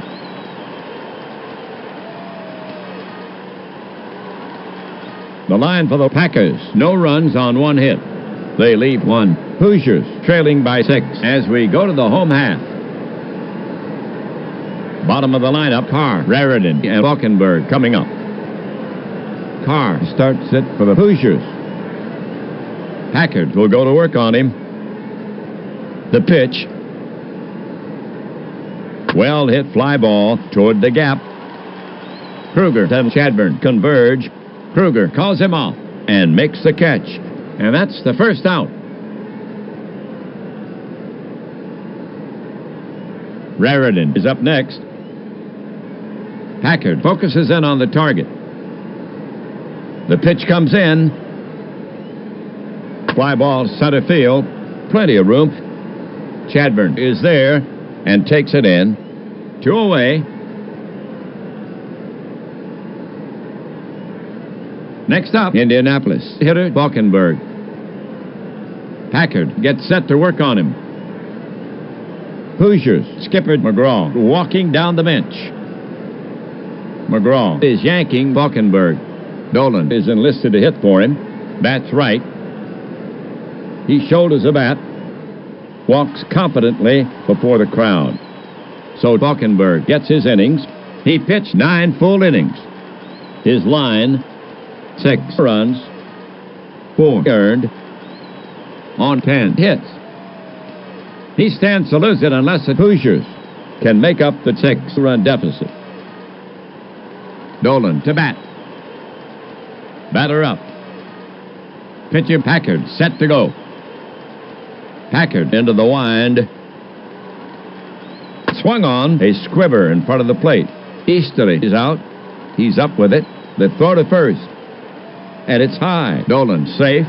The line for the Packers. No runs on 1 hit. They leave 1. Hoosiers trailing by 6 as we go to the home half. Bottom of the lineup, Carr, Raritan, and Falkenberg coming up. Carr starts it for the Hoosiers. Packard will go to work on him. The pitch. Well hit fly ball toward the gap. Kruger and Chadbourne converge. Kruger calls him off and makes the catch. And that's the first out. Raritan is up next. Packard focuses in on the target. The pitch comes in. Fly ball center field. Plenty of room. Chadbourne is there and takes it in. 2 away. Next up, Indianapolis. Hitter Falkenberg. Packard gets set to work on him. Hoosiers. Skipper McGraw walking down the bench. McGraw is yanking Falkenberg. Dolan is enlisted to hit for him. That's right. He shoulders a bat. Walks confidently before the crowd. So Falkenberg gets his innings. He pitched 9 full innings. His line, 6 runs, 4 earned on 10 hits. He stands to lose it unless the Hoosiers can make up the 6-run deficit. Dolan to bat. Batter up. Pitcher Packard set to go. Packard into the wind. Swung on. A squibber in front of the plate. Easterly is out. He's up with it. The throw to first. And it's high. Dolan safe.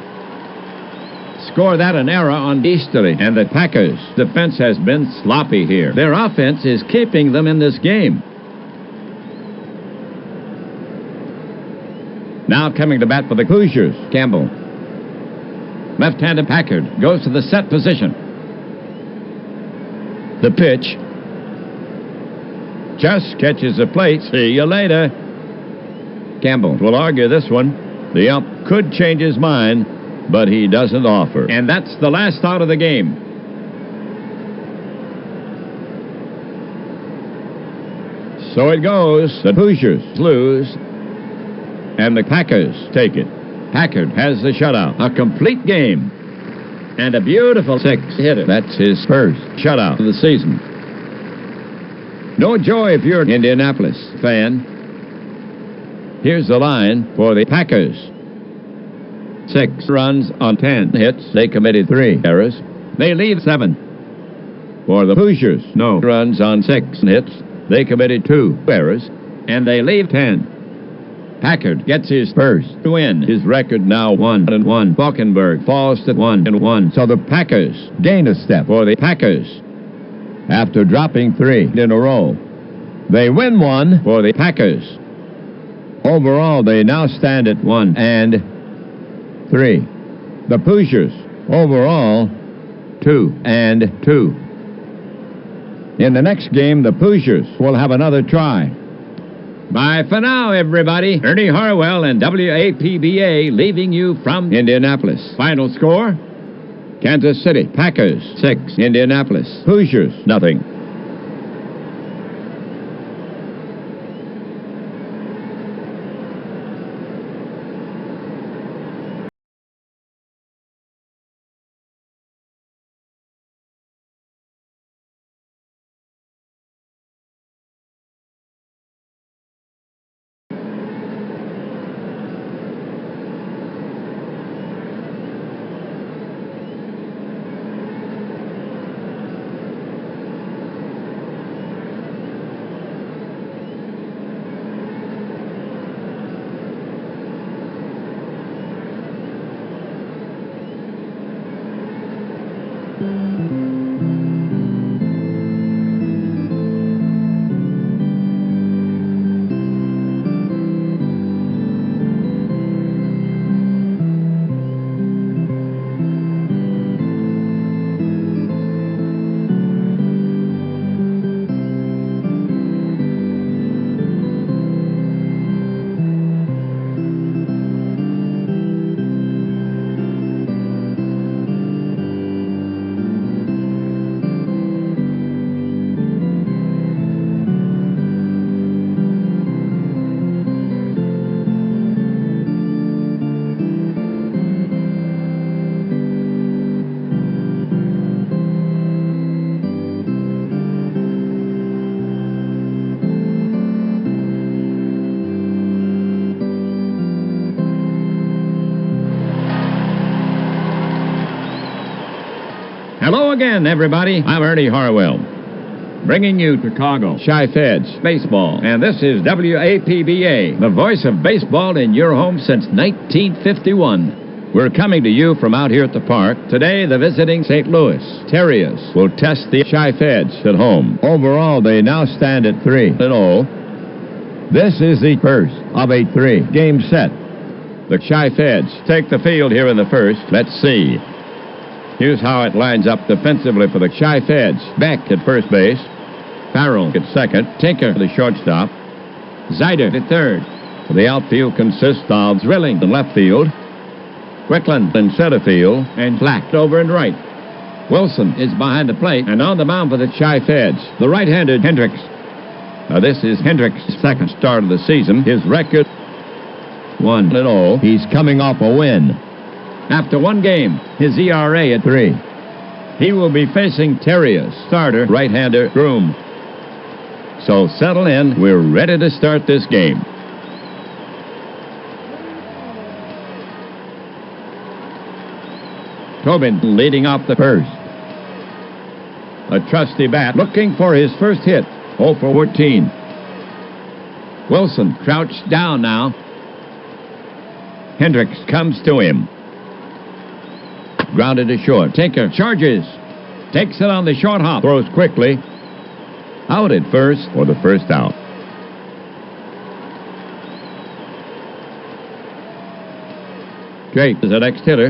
score that an error on Easterly, and the Packers' defense has been sloppy here. Their offense is keeping them in this game. Now coming to bat for the Hoosiers, Campbell. Left-handed Packard goes to the set position. The pitch. Just catches the plate. See you later. Campbell will argue this one. The ump could change his mind, but he doesn't offer. And that's the last out of the game. So it goes. The Hoosiers lose, and the Packers take it. Packard has the shutout. A complete game. And a beautiful six-hitter. That's his first shutout of the season. No joy if you're an Indianapolis fan. Here's the line for the Packers. 6 runs on 10 hits. They committed 3 errors. They leave 7. For the Hoosiers, no runs on 6 hits. They committed 2 errors. And they leave 10. Packard gets his first win. His record now 1-1. Falkenberg falls to 1-1. So the Packers gain a step for the Packers. After dropping 3 in a row, they win 1 for the Packers. Overall, they now stand at 1-3. The Hoosiers, overall, 2-2. In the next game, the Hoosiers will have another try. Bye for now, everybody. Ernie Harwell and WAPBA leaving you from Indianapolis. Final score? Kansas City, Packers, 6. Indianapolis, Hoosiers, nothing. Hello again, everybody. I'm Ernie Harwell, bringing you Chicago Chi-Feds baseball. And this is WAPBA, the voice of baseball in your home since 1951. We're coming to you from out here at the park. Today, the visiting St. Louis Terriers will test the Chi-Feds at home. Overall, they now stand at 3-0. This is the first of a 3-game set. The Chi-Feds take the field here in the first. Let's see. Here's how it lines up defensively for the Chi-Feds. Beck at first base. Farrell at second. Tinker, the shortstop. Zeider at third. The outfield consists of Drilling in left field, Quickland in center field, and Black over in right. Wilson is behind the plate, and on the mound for the Chi-Feds, the right-handed Hendricks. Now, this is Hendricks' second start of the season. His record, 1-0. He's coming off a win. After one game, his ERA at 3. He will be facing Terriers starter, right-hander Groom. So settle in. We're ready to start this game. Tobin leading off the first. A trusty bat looking for his first hit. 0 for 14. Wilson crouched down now. Hendricks comes to him. grounded to short. Tinker charges. Takes it on the short hop. Throws quickly. Out at first for the first out. Drake is the next hitter.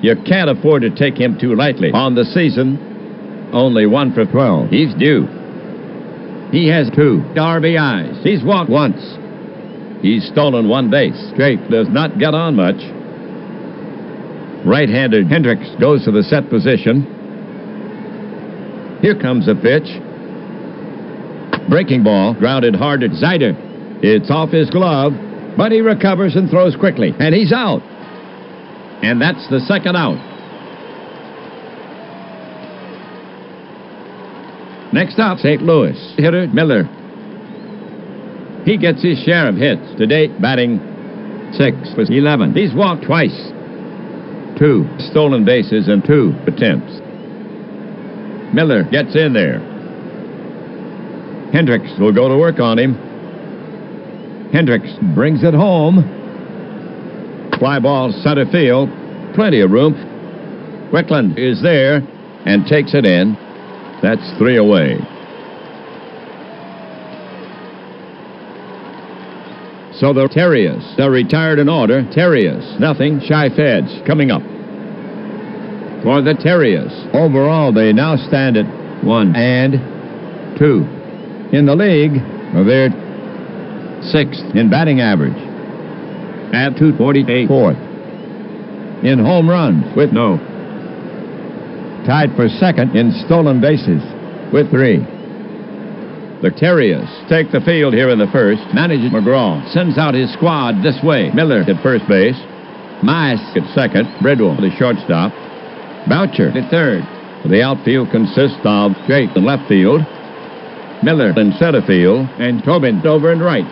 You can't afford to take him too lightly. On the season, only 1 for 12. He's due. He has 2 RBIs. He's walked once. He's stolen 1 base. Drake does not get on much. Right-hander Hendricks goes to the set position. Here comes a pitch. Breaking ball, grounded hard at Zider. It's off his glove, but he recovers and throws quickly. And he's out. And that's the second out. Next up, St. Louis hitter Miller. He gets his share of hits. To date, batting 6 for 11. He's walked twice. 2 stolen bases and 2 attempts. Miller gets in there. Hendricks will go to work on him. Hendricks brings it home. Fly ball center field. Plenty of room. Wickland is there and takes it in. That's 3 away. So the Terriers are retired in order. Terriers, nothing. Shy Feds coming up. For the Terriers. Overall, they now stand at 1 and 2. In the league, they're 6th in batting average. At 248. 4th. In home runs with no. Tied for 2nd in stolen bases with 3. The Terriers take the field here in the first. Manager McGraw sends out his squad this way. Miller at first base. Mice at second. Bridwell, the shortstop. Boucher at third. The outfield consists of Drake in left field, Miller in center field, and Tobin over in right.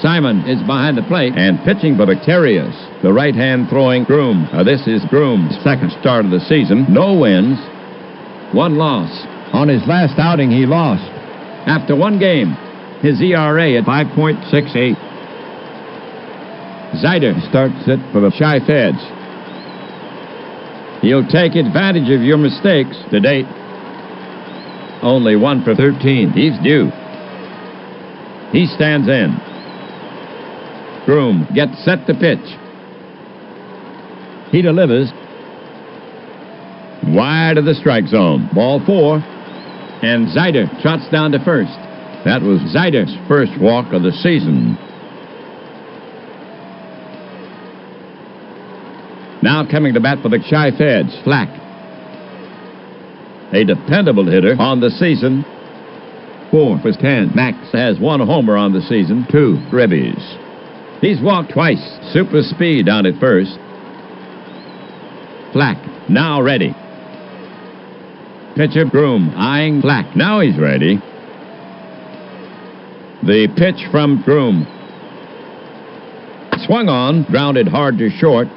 Simon is behind the plate and pitching for the Terriers. The right-hand throwing Groom. This is Groom's second start of the season. No wins, 1 loss. On his last outing, he lost. After 1 game, his ERA at 5.68. Zider starts it for the Shy Feds. He'll take advantage of your mistakes to date. Only 1 for 13. He's due. He stands in. Groom gets set to pitch. He delivers. Wide of the strike zone. Ball 4. And Zider trots down to first. That was Zider's first walk of the season. Now coming to bat for the Shy Feds, Flack. A dependable hitter on the season. 4 for 10. Max has 1 homer on the season. 2 ribbies. He's walked twice. Super speed down at first. Flack now ready. Pitcher Groom eyeing Flack. Now he's ready. The pitch from Groom. Swung on, grounded hard to short.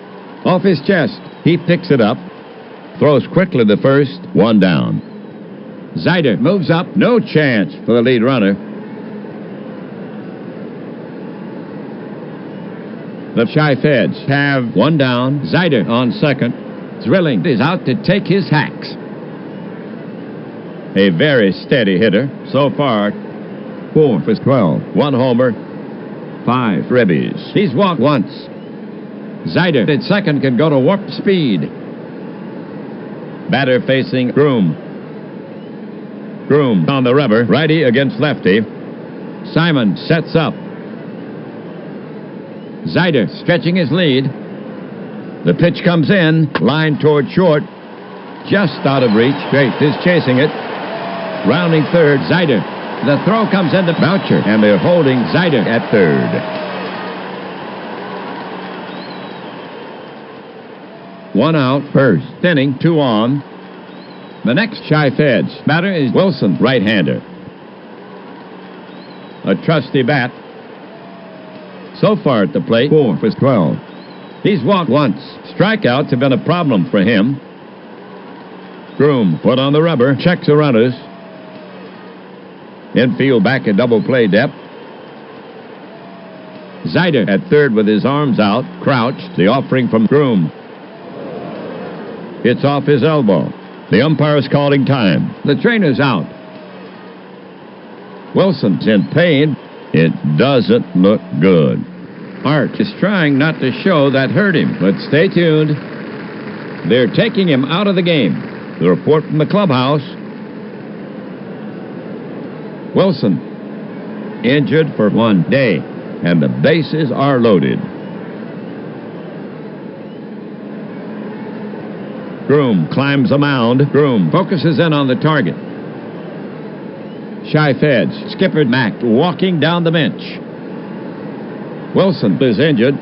Off his chest. He picks it up. Throws quickly to first. 1 down. Zider moves up. No chance for the lead runner. The Shy Feds have 1 down. Zider on second. Thrilling is out to take his hacks. A very steady hitter. So far, 4 for 12. 1 homer, 5 ribbies. He's walked once. Zider at second can go to warp speed. Batter facing Groom. Groom on the rubber. Righty against lefty. Simon sets up. Zider stretching his lead. The pitch comes in. Line toward short. Just out of reach. Drake is chasing it. Rounding third, Zider. The throw comes into Boucher, and they're holding Zider at third. One out, first inning, 2 on. The next Shy Feds batter is Wilson, right-hander. A trusty bat. So far at the plate, 4 for 12. He's walked once. Strikeouts have been a problem for him. Groom put on the rubber, checks the runners. Infield back at double play depth. Zider at third with his arms out, crouched. The offering from Groom. It's off his elbow. The umpire's calling time. The trainer's out. Wilson's in pain. It doesn't look good. Art is trying not to show that hurt him, but stay tuned. They're taking him out of the game. The report from the clubhouse. Wilson, injured for 1 day, and the bases are loaded. Groom climbs a mound. Groom focuses in on the target. Shy Feds, Skipper Mack walking down the bench. Wilson is injured.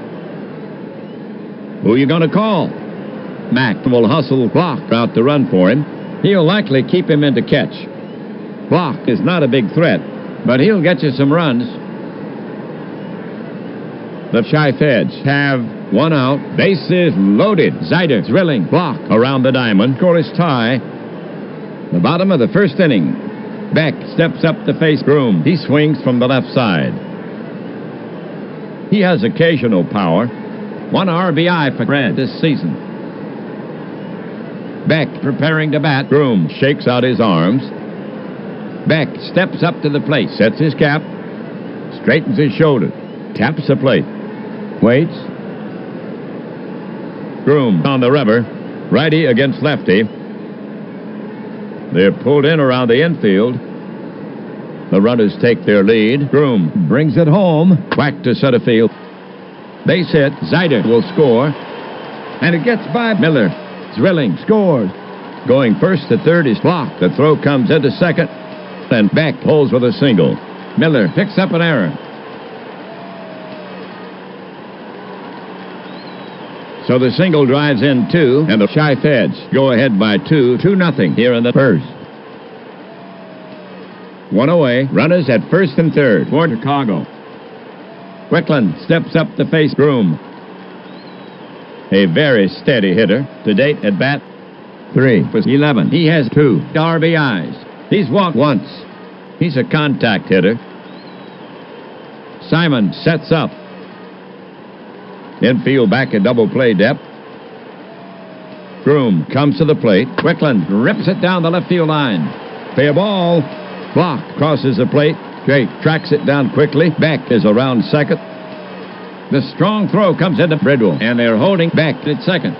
Who are you going to call? Mack will hustle Block out to run for him. He'll likely keep him in to catch. Block is not a big threat, but he'll get you some runs. The Shy Feds have 1 out. Bases loaded. Zider drilling. Block around the diamond. Scoreless tie. The bottom of the first inning. Beck steps up to face Groom. He swings from the left side. He has occasional power. 1 RBI for Fred this season. Beck preparing to bat. Groom shakes out his arms. Beck steps up to the plate. Sets his cap. Straightens his shoulder. Taps the plate. Waits. Groom on the rubber. Righty against lefty. They're pulled in around the infield. The runners take their lead. Groom brings it home. Whack to center field. Base hit. Zider will score. And it gets by Miller. Drilling scores. Going first to third is Block. The throw comes into second. And Beck pulls with a single. Miller picks up an error. So the single drives in 2, and the Shy Feds go ahead by 2-0 here in the first. 1 away. Runners at first and third for Chicago. Quickland steps up to face Groom. A very steady hitter. To date at bat 3 for 11. He has 2 RBIs. He's walked once. He's a contact hitter. Simon sets up. Infield back at double play depth. Groom comes to the plate. Quickland rips it down the left field line. Fair ball. Block crosses the plate. Drake tracks it down quickly. Beck is around second. The strong throw comes into Bridwell, and they're holding Beck at second.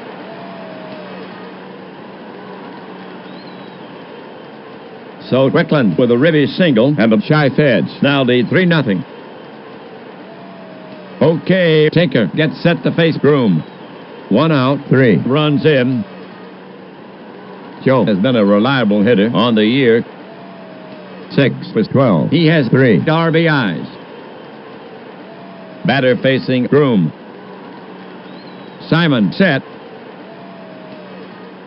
So Quickland with a ribby single, and the Shy Feds now lead 3-0. Okay, Tinker gets set to face Groom. 1 out, 3 runs in. Joe has been a reliable hitter on the year. 6 for 12. He has 3 RBIs. Batter facing Groom. Simon set.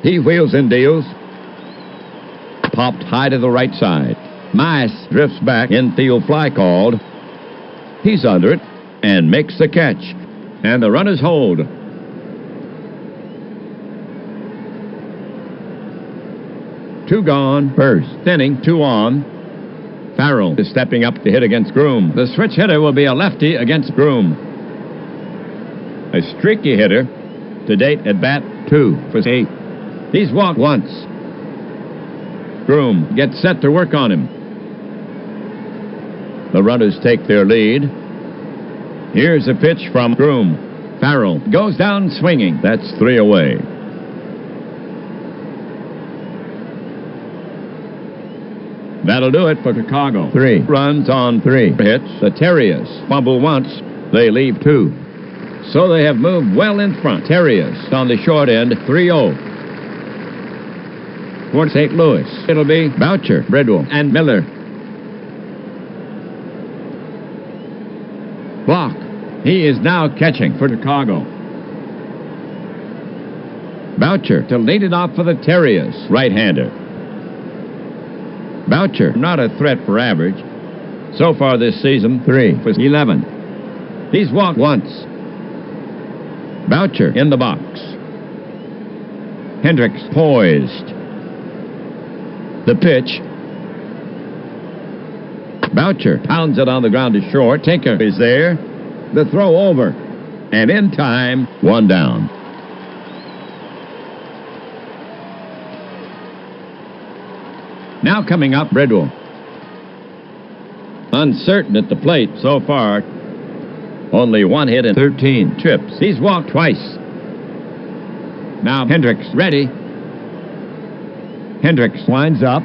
He wheels and deals. Popped high to the right side. Mice drifts back. Infield fly called. He's under it and makes the catch. And the runners hold. Two gone. First inning, 2 on. Farrell is stepping up to hit against Groom. The switch hitter will be a lefty against Groom. A streaky hitter. To date at bat 2 for 8. He's walked once. Groom gets set to work on him. The runners take their lead. Here's a pitch from Groom. Farrell goes down swinging. That's 3 away. That'll do it for Chicago. 3 runs on 3 hits. The Terriers fumble once. They leave 2. So they have moved well in front. Terriers on the short end, 3-0. For St. Louis, it'll be Boucher, Bridwell, and Miller. Block. He is now catching for Chicago. Boucher to lead it off for the Terriers, right-hander. Boucher, not a threat for average. So far this season, 3 for 11. He's walked once. Boucher in the box. Hendricks poised. The pitch. Boucher pounds it on the ground to short. Tinker is there. The throw over. And in time, 1 down. Now coming up, Bridwell. Uncertain at the plate so far. Only 1 hit and 13 trips. He's walked twice. Now Hendricks ready. Hendricks winds up.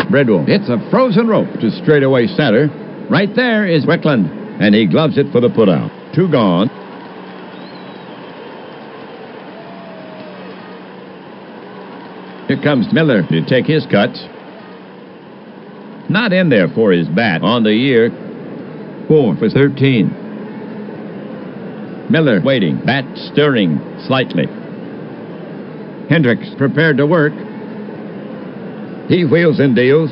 Bridwell hits a frozen rope to straightaway center. Right there is Wickland, and he gloves it for the putout. 2 gone. Here comes Miller to take his cuts. Not in there for his bat on the year. 4 for 13. Miller waiting, bat stirring slightly. Hendricks prepared to work. He wheels and deals.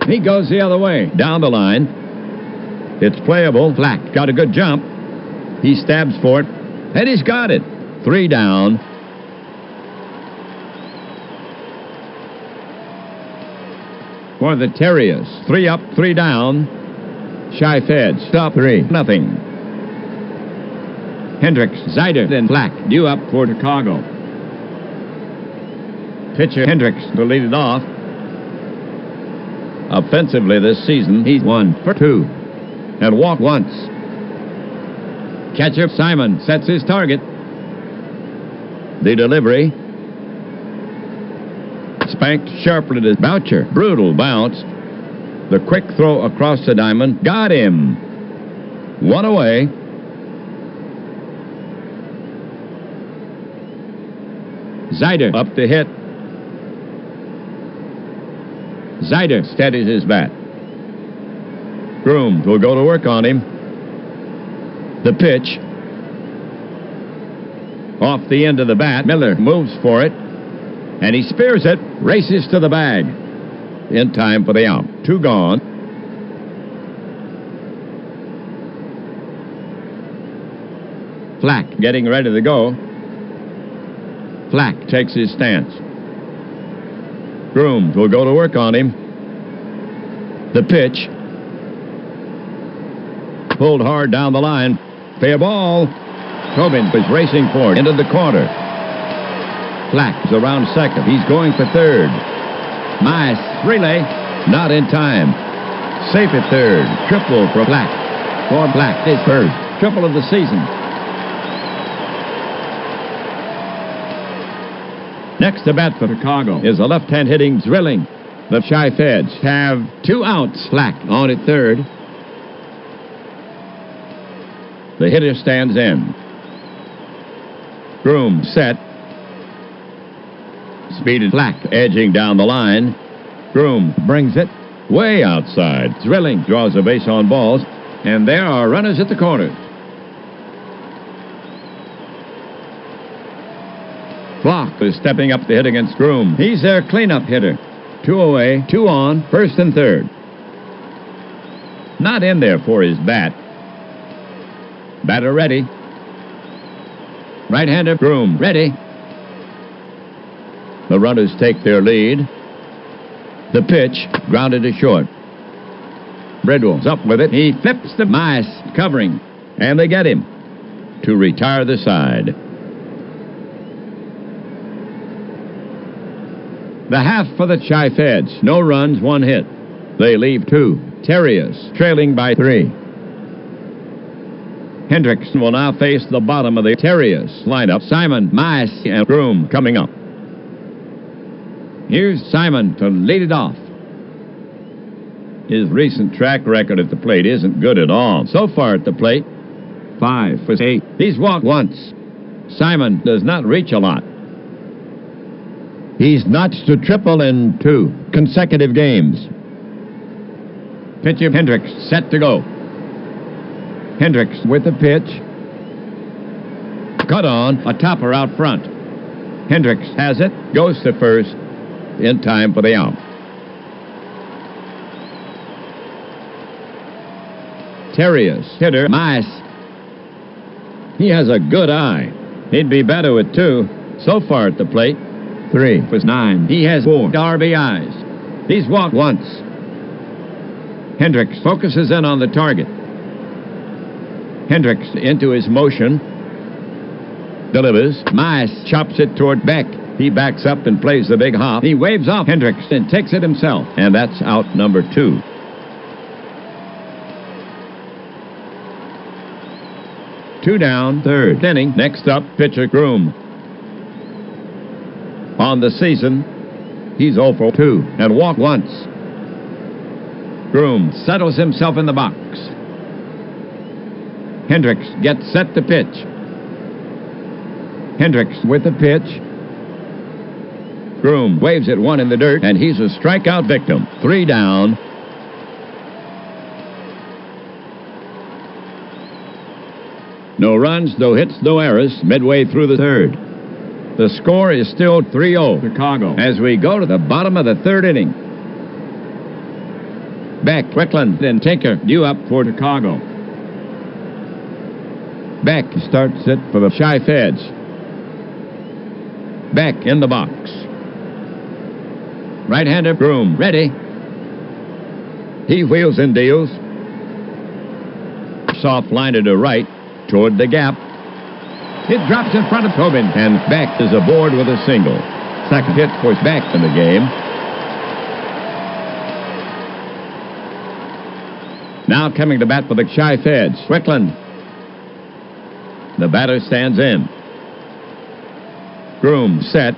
He goes the other way, down the line. It's playable. Flack got a good jump. He stabs for it, and he's got it. 3 down. For the Terriers, 3 up, 3 down. Chi-Feds, stop 3-0. Hendricks, Zyder, then Flack, due up for Chicago. Pitcher Hendricks to lead it off. Offensively this season, he's 1 for 2 and walked once. Catcher Simon sets his target. The delivery. Spanked sharply to Boucher. Brutal bounce. The quick throw across the diamond. Got him. 1 away. Zyder up to hit. Zyder steadies his bat. Groom will go to work on him. The pitch. Off the end of the bat. Miller moves for it. And he spears it. Races to the bag. In time for the out. 2 gone. Flack getting ready to go. Flack takes his stance. Groom will go to work on him. The pitch. Pulled hard down the line. Fair ball. Tobin was racing for it into the corner. Flack is around second. He's going for third. Mice relay. Not in time. Safe at third. Triple for Flack. For Flack, his first triple of the season. Next to bat for Chicago is a left-hand hitting Drilling. The Chi-Feds have 2 outs. Flack on at third. The hitter stands in. Groom set. Speeded Flack edging down the line. Groom brings it way outside. Drilling draws a base on balls, and there are runners at the corners. Flock is stepping up to hit against Groom. He's their cleanup hitter. 2 away, 2 on, first and third. Not in there for his bat. Batter ready. Right-hander Groom ready. The runners take their lead. The pitch grounded to short. Bridwell's up with it. He flips the Mice covering, and they get him to retire the side. The half for the Chi-Feds. No runs, 1 hit. They leave 2. Terriers trailing by 3. Hendricks will now face the bottom of the Terriers lineup. Simon, Mice, and Groom coming up. Here's Simon to lead it off. His recent track record at the plate isn't good at all. So far at the plate, 5 for 8. He's walked once. Simon does not reach a lot. He's notched a triple in 2 consecutive games. Pitcher Hendricks set to go. Hendricks with the pitch. Cut on, a topper out front. Hendricks has it, goes to first, in time for the out. Terriers hitter Mice. He has a good eye. He'd be better with 2. So far at the plate, 3 for 9. He has 4 RBIs. He's walked once. Hendricks focuses in on the target. Hendricks into his motion. Delivers. Mice chops it toward Beck. He backs up and plays the big hop. He waves off Hendricks and takes it himself. And that's out number 2. Two down, third inning. Next up, pitcher Groom. On the season, he's 0 for 2 and walked once. Groom settles himself in the box. Hendricks gets set to pitch. Hendricks with the pitch. Groom waves at one in the dirt, and he's a strikeout victim. 3 down. No runs, no hits, no errors, midway through the third. The score is still 3-0 Chicago as we go to the bottom of the third inning. Beck, Quickland, and Tinker due up for Chicago. Beck starts it for the Chi-Feds. Beck in the box. Right-hander Groom ready. He wheels and deals. Soft liner to right toward the gap. It drops in front of Tobin, and Beck is aboard with a single. Second hit for Beck in the game. Now coming to bat for the Chi-Feds, Quickland. The batter stands in. Groom set.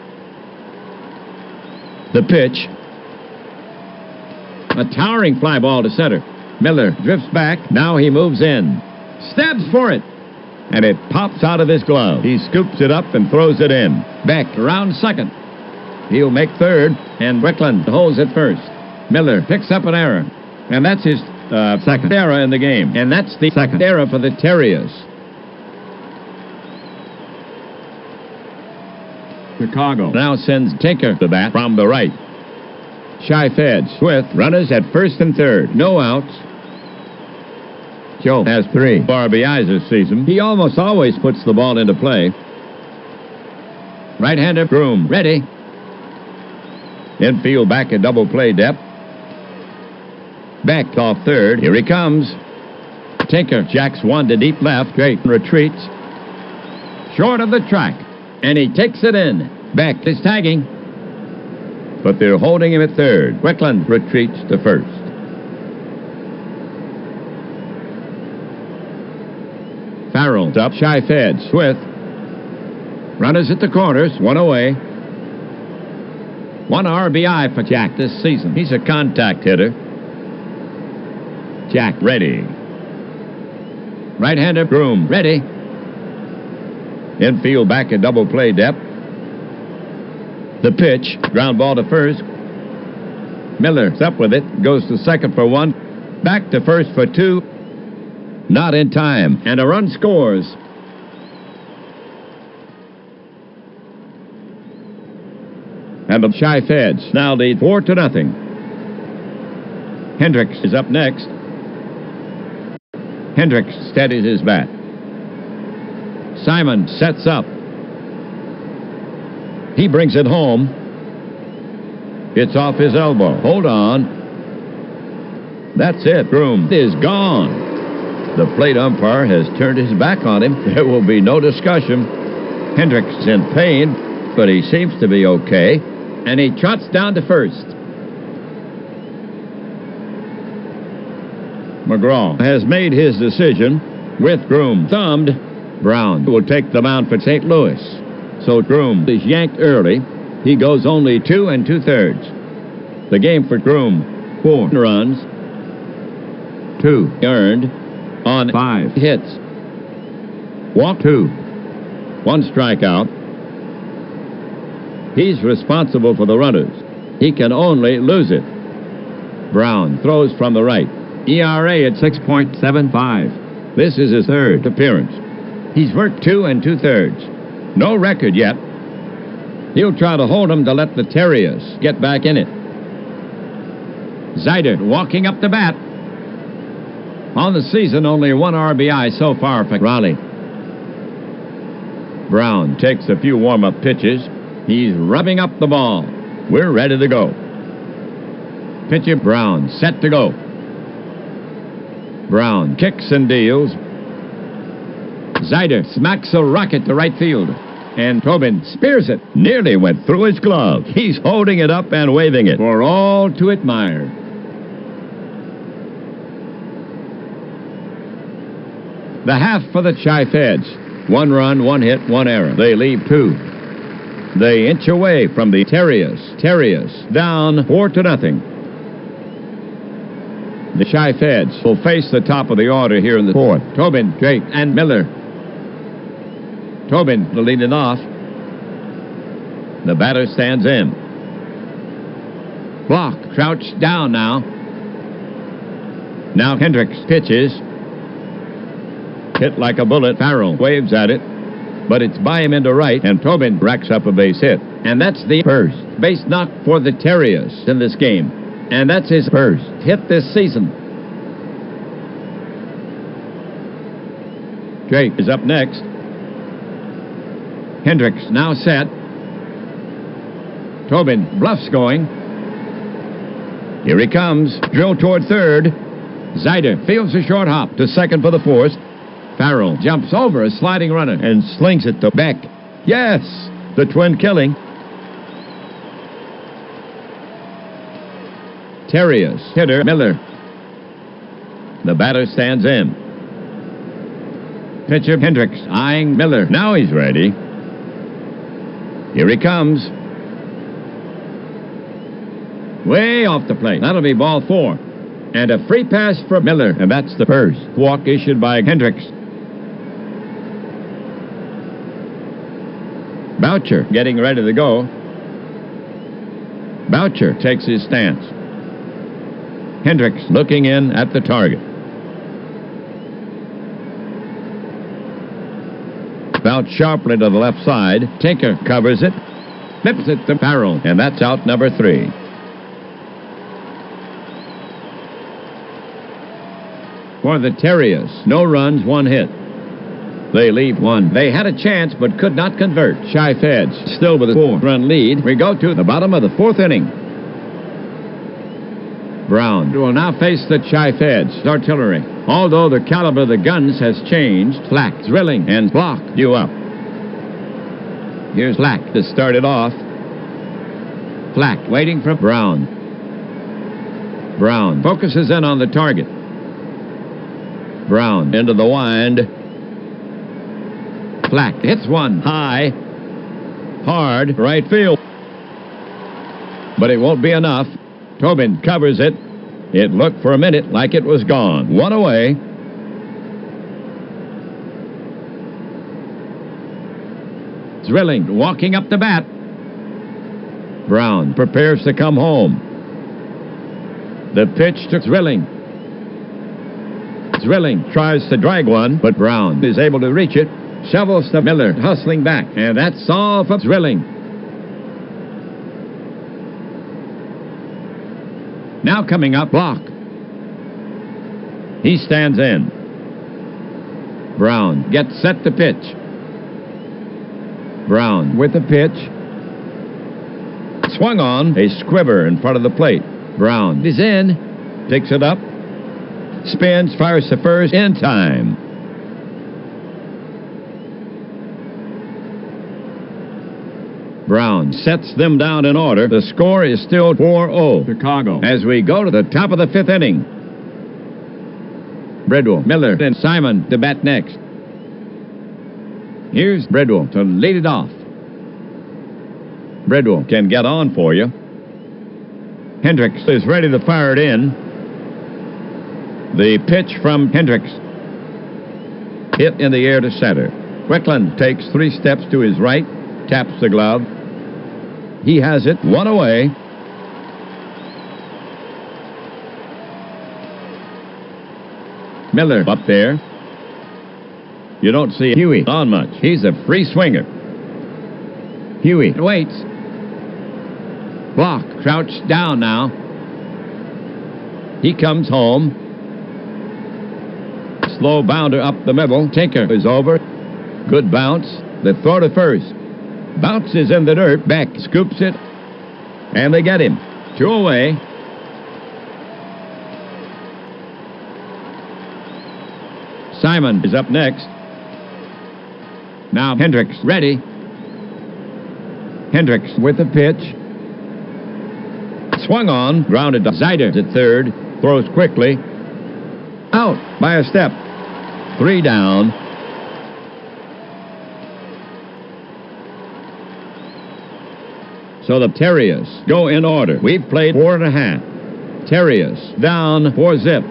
The pitch. A towering fly ball to center. Miller drifts back. Now he moves in. Stabs for it. And it pops out of his glove. He scoops it up and throws it in. Beck around second. He'll make third, and Quickland holds at first. Miller picks up an error. And that's his second error in the game. And that's the second error for the Terriers. Chicago now sends Tinker to bat from the right. Chi-Feds with runners at first and third. No outs. Joe has 3 RBIs this season. He almost always puts the ball into play. Right-hander Groom ready. Infield back at double play depth. Back off third. Here he comes. Tinker jacks one to deep left. Great retreats. Short of the track. And he takes it in. Beck is tagging. But they're holding him at third. Quickland retreats to first. Farrell's up. Chi-Feds with runners at the corners. 1 away. 1 RBI for Jack this season. He's a contact hitter. Jack ready. Right-hander Groom ready. Infield back at double play depth. The pitch. Ground ball to first. Miller's up with it. Goes to second for 1. Back to first for 2. Not in time. And a run scores. And the Chi-Feds now lead 4-0. Hendricks is up next. Hendricks steadies his bat. Simon sets up. He brings it home. It's off his elbow. Hold on. That's it. Groom is gone. The plate umpire has turned his back on him. There will be no discussion. Hendricks is in pain, but he seems to be okay. And he trots down to first. McGraw has made his decision. With Groom thumbed, Brown will take the mound for St. Louis. So Groom is yanked early. He goes only 2 2/3. The game for Groom, 4 runs, 2 earned on 5 hits. Walk 2, 1 strikeout. He's responsible for the runners. He can only lose it. Brown throws from the right. ERA at 6.75. This is his 3rd appearance. He's worked 2 2/3. No record yet. He'll try to hold him to let the Terriers get back in it. Zyder walking up the bat. On the season, only 1 RBI so far for Raleigh. Brown takes a few warm-up pitches. He's rubbing up the ball. We're ready to go. Pitcher Brown set to go. Brown kicks and deals. Zyder smacks a rocket to right field. And Tobin spears it. Nearly went through his glove. He's holding it up and waving it for all to admire. The half for the Chi-Feds. 1 run, 1 hit, 1 error. They leave 2. They inch away from the Terriers. Terriers down 4-0. The Chi-Feds will face the top of the order here in the 4th. Tobin, Drake, and Miller. Tobin to lead it off. The batter stands in. Block crouched down now. Now Hendricks pitches. Hit like a bullet. Farrell waves at it, but it's by him into right, and Tobin racks up a base hit. And that's the first base knock for the Terriers in this game. And that's his first hit this season. Drake is up next. Hendricks now set. Tobin bluffs going. Here he comes. Drill toward third. Zyder fields a short hop to second for the 4th. Farrell jumps over a sliding runner and slings it to Beck. Yes, the twin killing. Terriers hitter Miller. The batter stands in. Pitcher Hendricks eyeing Miller. Now he's ready. Here he comes. Way off the plate. That'll be ball 4. And a free pass for Miller. And that's the first walk issued by Hendricks. Boucher getting ready to go. Boucher takes his stance. Hendricks looking in at the target. Out sharply to the left side. Tinker covers it. Flips it to Farrell. And that's out number 3. For the Terriers, no runs, 1 hit. They leave 1. They had a chance but could not convert. Chi-Feds still with a 4-run lead. We go to the bottom of the 4th inning. Brown will now face the Chi-Feds artillery. Although the caliber of the guns has changed, Flack drilling and block due up. Here's Flack to start it off. Flack waiting for Brown. Brown focuses in on the target. Brown into the wind. Flack hits one high. Hard right field. But it won't be enough. Tobin covers it. It looked for a minute like it was gone. 1 away. Drilling, walking up the bat. Brown prepares to come home. The pitch to Drilling. Drilling tries to drag one, but Brown is able to reach it. Shovels to Miller, hustling back. And that's all for Drilling. Now coming up, block. He stands in. Brown gets set to pitch. Brown with the pitch. Swung on. A squibber in front of the plate. Brown is in. Picks it up. Spins, fires to first in time. Brown sets them down in order. The score is still 4-0 Chicago as we go to the top of the 5th inning. Bridwell, Miller, and Simon to bat next. Here's Bridwell to lead it off. Bridwell can get on for you. Hendricks is ready to fire it in. The pitch from Hendricks. Hit in the air to center. Wickland takes 3 steps to his right, taps the glove. He has it, 1 away. Miller up there. You don't see Huey on much. He's a free swinger. Huey waits. Block crouched down now. He comes home. Slow bounder up the middle. Tinker is over. Good bounce. The throw to first. Bounces in the dirt. Beck scoops it. And they get him. 2 away. Simon is up next. Now Hendricks ready. Hendricks with the pitch. Swung on, grounded to Zeidert at third. Throws quickly. Out by a step. 3 down. So the Terriers go in order. We've played 4.5. Terriers down 4-zip.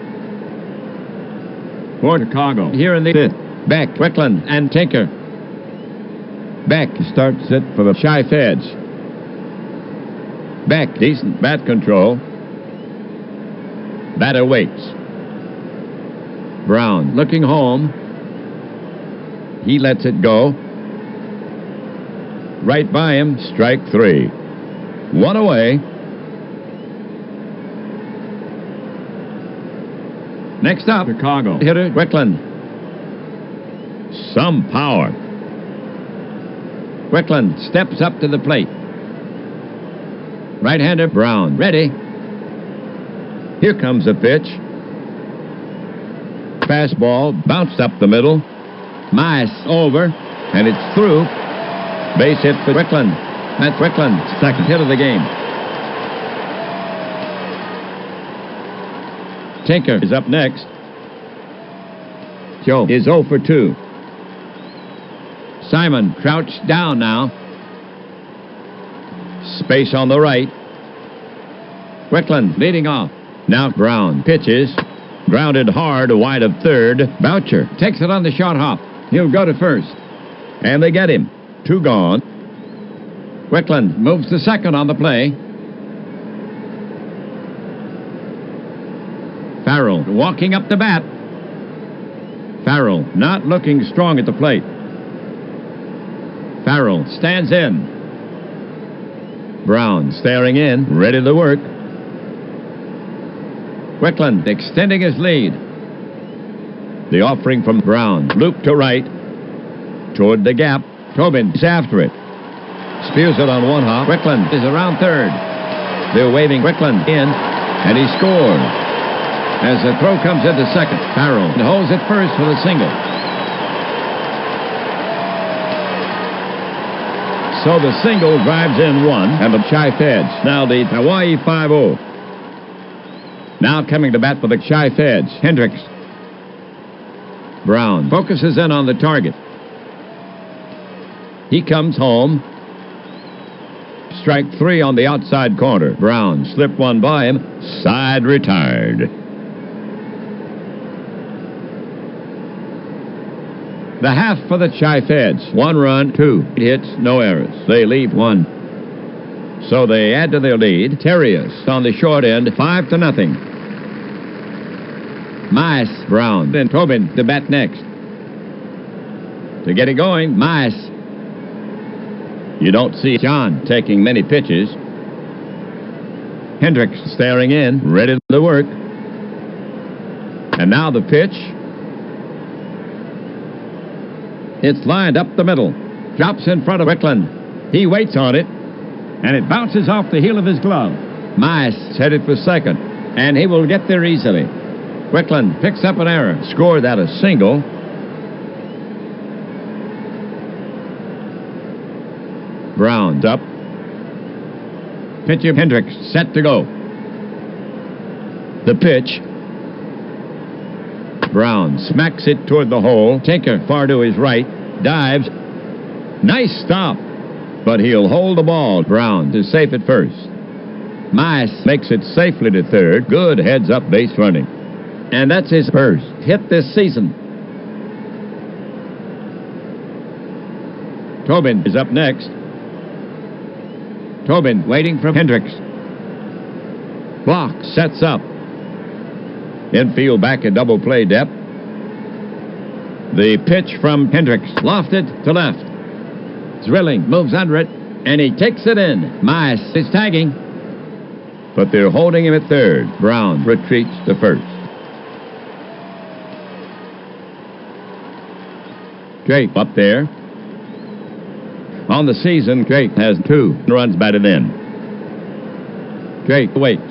For Chicago. Here in the 5th. Beck, Wickland, and Tinker. Beck starts it for the Chi-Feds. Beck, decent bat control. Batter waits. Brown looking home. He lets it go. Right by him, strike 3. 1 away. Next up, Chicago hitter Wickland. Some power. Wickland steps up to the plate. Right-hander Brown ready. Here comes the pitch. Fastball bounced up the middle. Mice over, and it's through. Base hit for Wickland. That's Wickland's second hit of the game. Tinker is up next. Joe is 0 for 2. Simon crouched down now. Space on the right. Wickland leading off. Now Brown pitches. Grounded hard wide of third. Boucher takes it on the short hop. He'll go to first. And they get him. 2 gone. Wickland moves to second on the play. Farrell walking up the bat. Farrell not looking strong at the plate. Farrell stands in. Brown staring in, ready to work. Wickland extending his lead. The offering from Brown. Loop to right. Toward the gap. Tobin is after it. Spears it on 1 hop. Wickland is around third. They're waving Wickland in, and he scored. As the throw comes into second, Farrell holds it first for the single. So the single drives in 1, and the Chi-Feds now lead Hawaii 5-0. Now coming to bat for the Chi-Feds, Hendricks. Brown focuses in on the target. He comes home. Strike 3 on the outside corner. Brown slipped one by him. Side retired. The half for the Chi-Feds. 1 run, 2 hits, no errors. They leave 1. So they add to their lead. Terriers on the short end, 5-0. Mice, Brown, then Tobin to bat next. To get it going, Mice. You don't see John taking many pitches. Hendricks staring in, ready to work. And now the pitch. It's lined up the middle. Drops in front of Wickland. He waits on it, and it bounces off the heel of his glove. Mice headed for second, and he will get there easily. Wickland picks up an error. Scored that a single. Brown's up. Pitcher Hendricks set to go. The pitch. Brown smacks it toward the hole. Tinker far to his right. Dives. Nice stop. But he'll hold the ball. Brown is safe at first. Mice makes it safely to third. Good heads-up base running. And that's his first hit this season. Tobin is up next. Tobin waiting for Hendricks. Block sets up. Infield back at double play depth. The pitch from Hendricks. Lofted to left. Zwilling moves under it, and he takes it in. Mice is tagging. But they're holding him at third. Brown retreats to first. Drake up there. On the season, Drake has 2 runs batted in. Drake waits.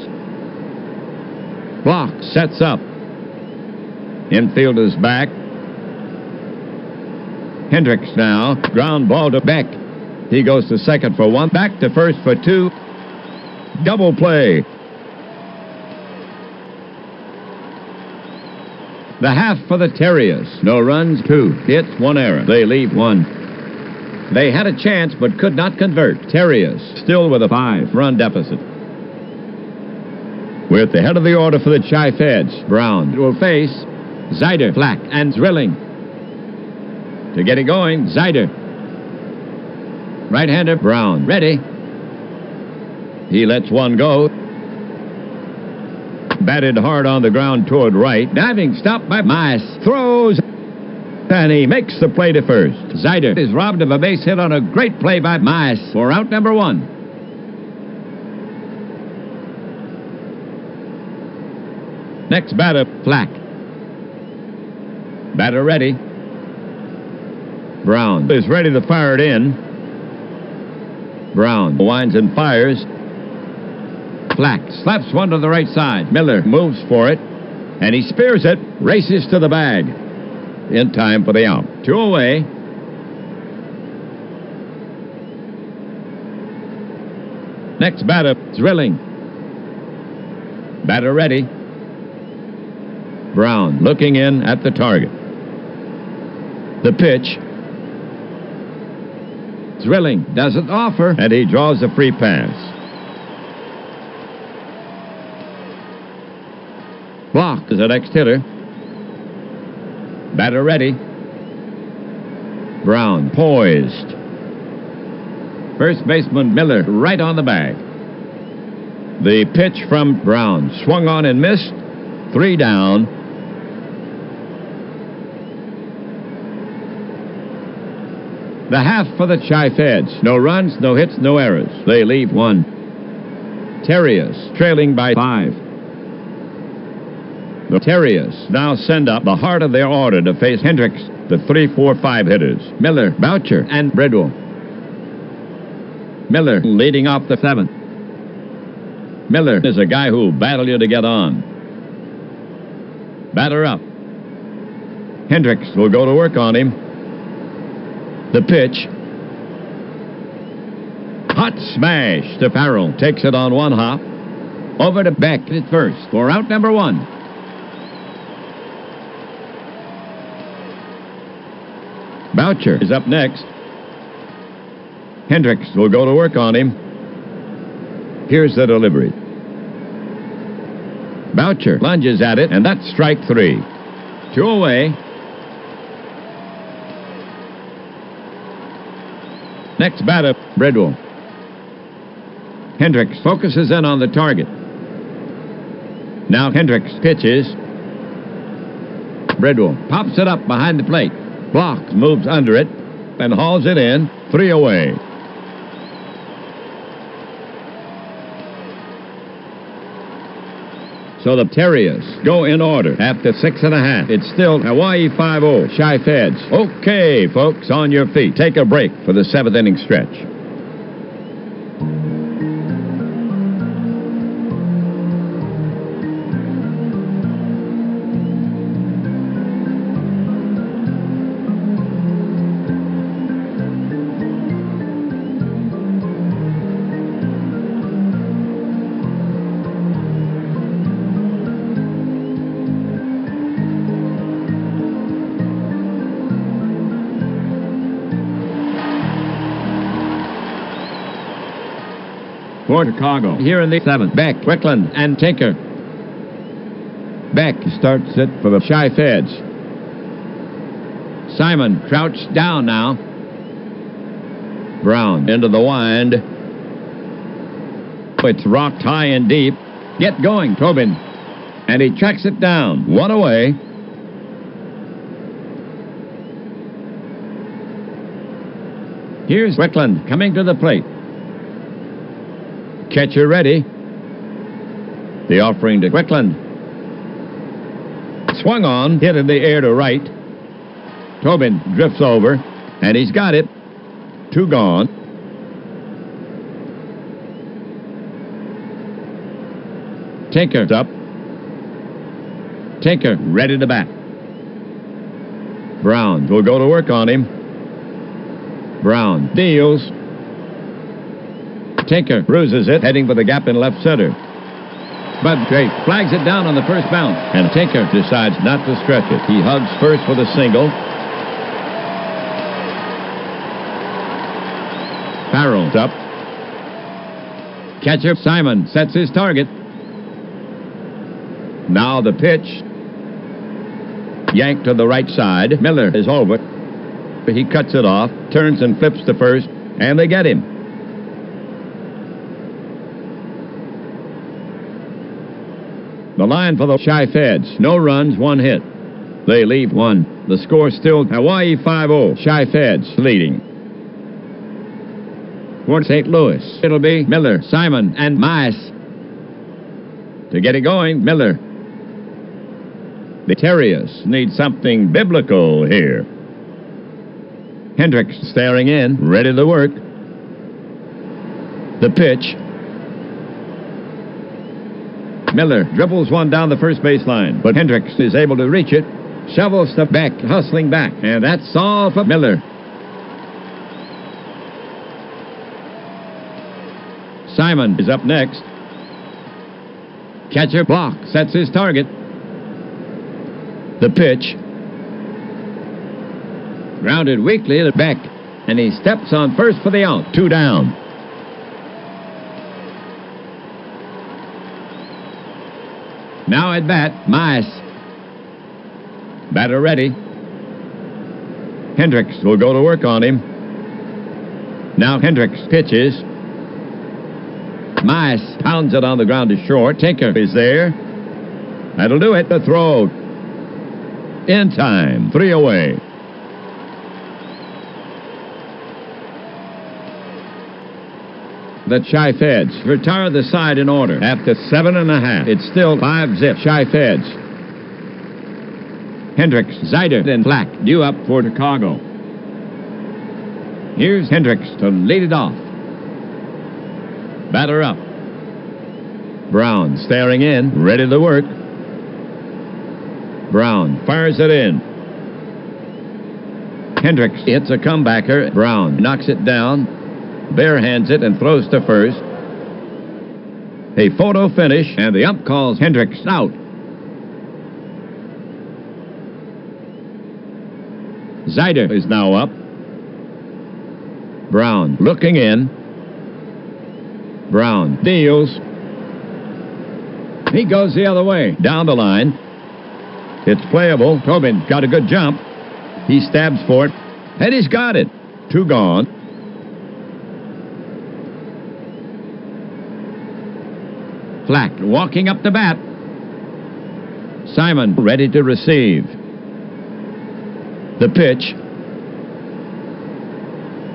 Block sets up. Infielder's back. Hendricks now. Ground ball to Beck. He goes to second for one. Back to first for two. Double play. The half for the Terriers. No runs, 2 hits, 1 error. They leave 1. They had a chance but could not convert. Terriers still with a 5-run deficit. We're at the head of the order for the Chi-Feds. Brown will face Zyder, Flack, and Drilling. To get it going, Zyder. Right-hander, Brown. Ready. He lets one go. Batted hard on the ground toward right. Diving stop by Mice. Throws. And he makes the play to first. Zyder is robbed of a base hit on a great play by Mice for out number 1. Next batter, Flack. Batter ready. Brown is ready to fire it in. Brown winds and fires. Flack slaps one to the right side. Miller moves for it, and he spears it, races to the bag. In time for the out. 2 away. Next batter, Drilling. Batter ready. Brown looking in at the target. The pitch. Drilling doesn't offer, and he draws a free pass. Block is the next hitter. Batter ready. Brown poised. First baseman Miller right on the bag. The pitch from Brown swung on and missed. 3 down. The half for the Chi-Feds. No runs, no hits, no errors. They leave 1. Terriers trailing by 5. The Terriers now send up the heart of their order to face Hendricks, the 3-4-5 hitters. Miller, Boucher, and Bridwell. Miller leading off the 7th. Miller is a guy who'll battle you to get on. Batter up. Hendricks will go to work on him. The pitch. Hot smash to Farrell. Takes it on 1 hop. Over to Beck at first for out number 1. Boucher is up next. Hendricks will go to work on him. Here's the delivery. Boucher lunges at it, and that's strike 3. 2 away. Next batter, Bridwell. Hendricks focuses in on the target. Now Hendricks pitches. Bridwell pops it up behind the plate. Block moves under it and hauls it in. 3 away. So the Terriers go in order after 6.5. It's still Hawaii 5-0. Chi-Feds. Okay, folks, on your feet. Take a break for the 7th inning stretch. For Chicago, here in the 7th, Beck, Quickland, and Tinker. Beck starts it for the Chi-Feds. Simon crouched down now. Brown into the wind. It's rocked high and deep. Get going, Tobin. And he tracks it down. 1 away. Here's Quickland coming to the plate. Catcher ready. The offering to Quickland. Swung on, hit in the air to right. Tobin drifts over, and he's got it. 2 gone. Tinker's up. Tinker ready to bat. Brown will go to work on him. Brown deals. Tinker bruises it, heading for the gap in left center. But Drake flags it down on the first bounce, and Tinker decides not to stretch it. He hugs first with a single. Farrell's up. Catcher Simon sets his target. Now the pitch. Yanked to the right side. Miller is over. He cuts it off, turns and flips to first, and they get him. The line for the Chi-Feds. No runs, one hit. They leave one. The score still Hawaii 5-0. Chi-Feds leading. For St. Louis, it'll be Miller, Simon, and Mice. To get it going, Miller. The Terriers need something biblical here. Hendricks staring in, ready to work. The pitch. Miller dribbles one down the first baseline, but Hendricks is able to reach it. Shovels the back, hustling back, and that's all for Miller. Simon is up next. Catcher block sets his target. The pitch. Grounded weakly to Beck, and he steps on first for the out. 2 down. Now at bat, Mice. Batter ready. Hendricks will go to work on him. Now Hendricks pitches. Mice pounds it on the ground to short. Tinker is there. That'll do it. The throw. In time. 3 away. The Chi-Feds retire the side in order. After 7.5, it's still 5-zip. Chi-Feds. Hendricks, Zeider, and Flack due up for Chicago. Here's Hendricks to lead it off. Batter up. Brown staring in, ready to work. Brown fires it in. Hendricks hits a comebacker. Brown knocks it down, barehands it, and throws to first. A photo finish, and the ump calls Hendricks out. Zeider is now up. Brown looking in. Brown deals. He goes the other way. Down the line. It's playable. Tobin got a good jump. He stabs for it. And he's got it. 2 gone. Flack walking up the bat. Simon ready to receive. The pitch.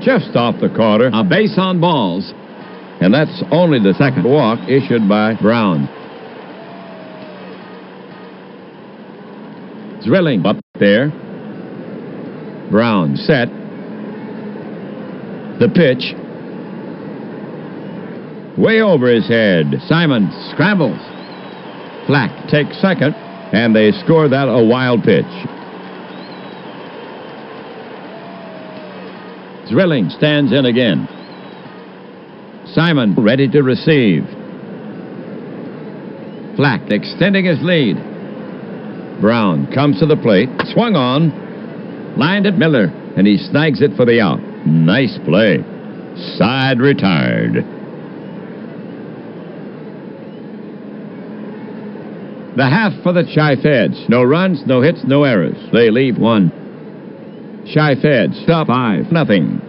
Just off the corner. A base on balls. And that's only the second walk issued by Brown. Drilling up there. Brown set. The pitch. Way over his head. Simon scrambles. Flack takes second, and they score that a wild pitch. Drilling stands in again. Simon ready to receive. Flack extending his lead. Brown comes to the plate, swung on, lined at Miller, and he snags it for the out. Nice play. Side retired. The half for the Chi-Feds. No runs, no hits, no errors. They leave 1. Chi-Feds up 5-0.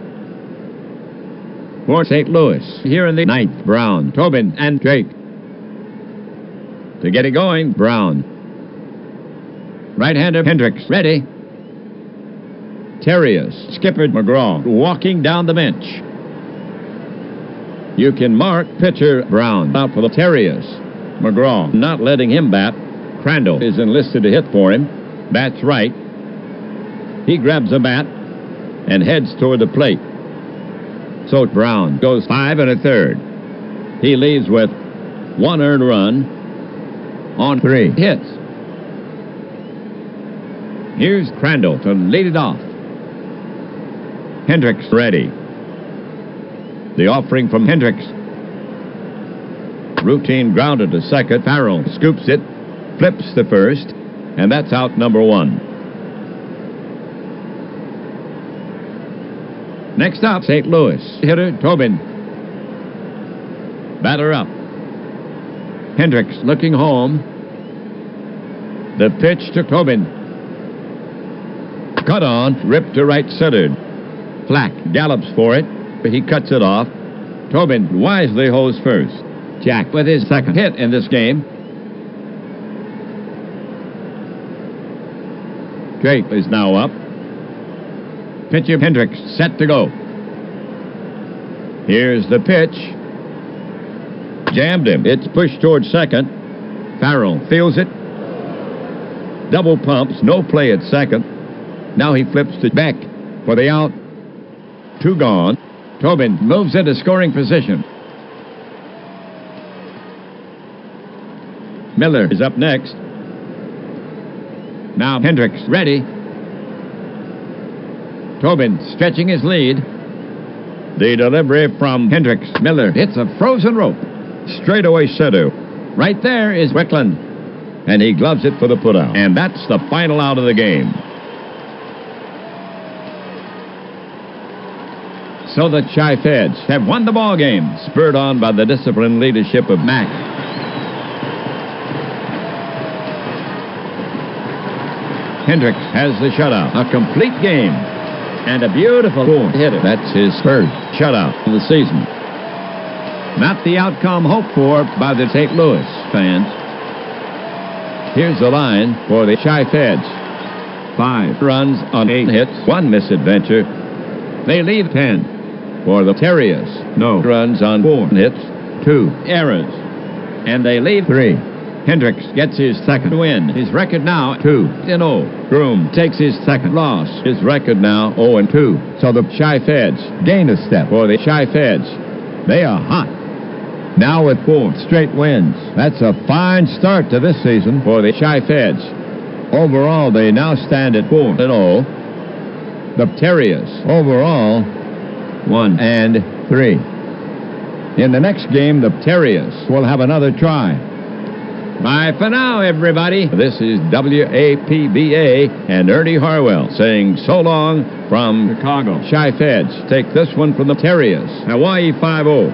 For St. Louis, here in the 9th, Brown, Tobin, and Drake. To get it going, Brown. Right-hander Hendricks ready. Terriers, skipper McGraw walking down the bench. You can mark pitcher Brown out for the Terriers. McGraw not letting him bat. Crandall is enlisted to hit for him. Bats right. He grabs a bat and heads toward the plate. So Brown goes 5 1/3. He leaves with 1 earned run on 3 hits. Here's Crandall to lead it off. Hendricks ready. The offering from Hendricks. Routine grounder to second. Farrell scoops it, flips to first, and that's out number one. Next up, St. Louis. Hitter Tobin. Batter up. Hendricks looking home. The pitch to Tobin. Cut on, ripped to right center. Flack gallops for it, but he cuts it off. Tobin wisely holds first. Jack with his second hit in this game. Drake is now up. Pitcher Hendricks set to go. Here's the pitch. Jammed him. It's pushed towards second. Farrell feels it. Double pumps. No play at second. Now he flips to Beck for the out. Two gone. Tobin moves into scoring position. Miller is up next. Now Hendricks ready. Tobin stretching his lead. The delivery from Hendricks. Miller hits a frozen rope. Straightaway center. Right there is Wickland. And he gloves it for the putout. And that's the final out of the game. So the Chi-Feds have won the ball game, spurred on by the disciplined leadership of Mack. Hendricks has the shutout. A complete game. And a beautiful hitter. That's his first shutout of the season. Not the outcome hoped for by the St. Louis fans. Here's the line for the Chi-Feds. 5 runs on 8 hits, 1 misadventure. They leave 10 for the Terriers. No runs on 4 hits, 2 errors. And they leave 3. Hendricks gets his second win. His record now 2-0. Groom takes his second loss. His record now 0-2. So the Chi-Feds gain a step for the Chi-Feds. They are hot. Now with 4 straight wins. That's a fine start to this season for the Chi-Feds. Overall, they now stand at 4-0. The Terriers overall 1-3. In the next game, the Terriers will have another try. Bye for now, everybody. This is WAPBA and Ernie Harwell saying so long from Chicago. Chi-Feds take this one from the Terriers. Hawaii 5-0.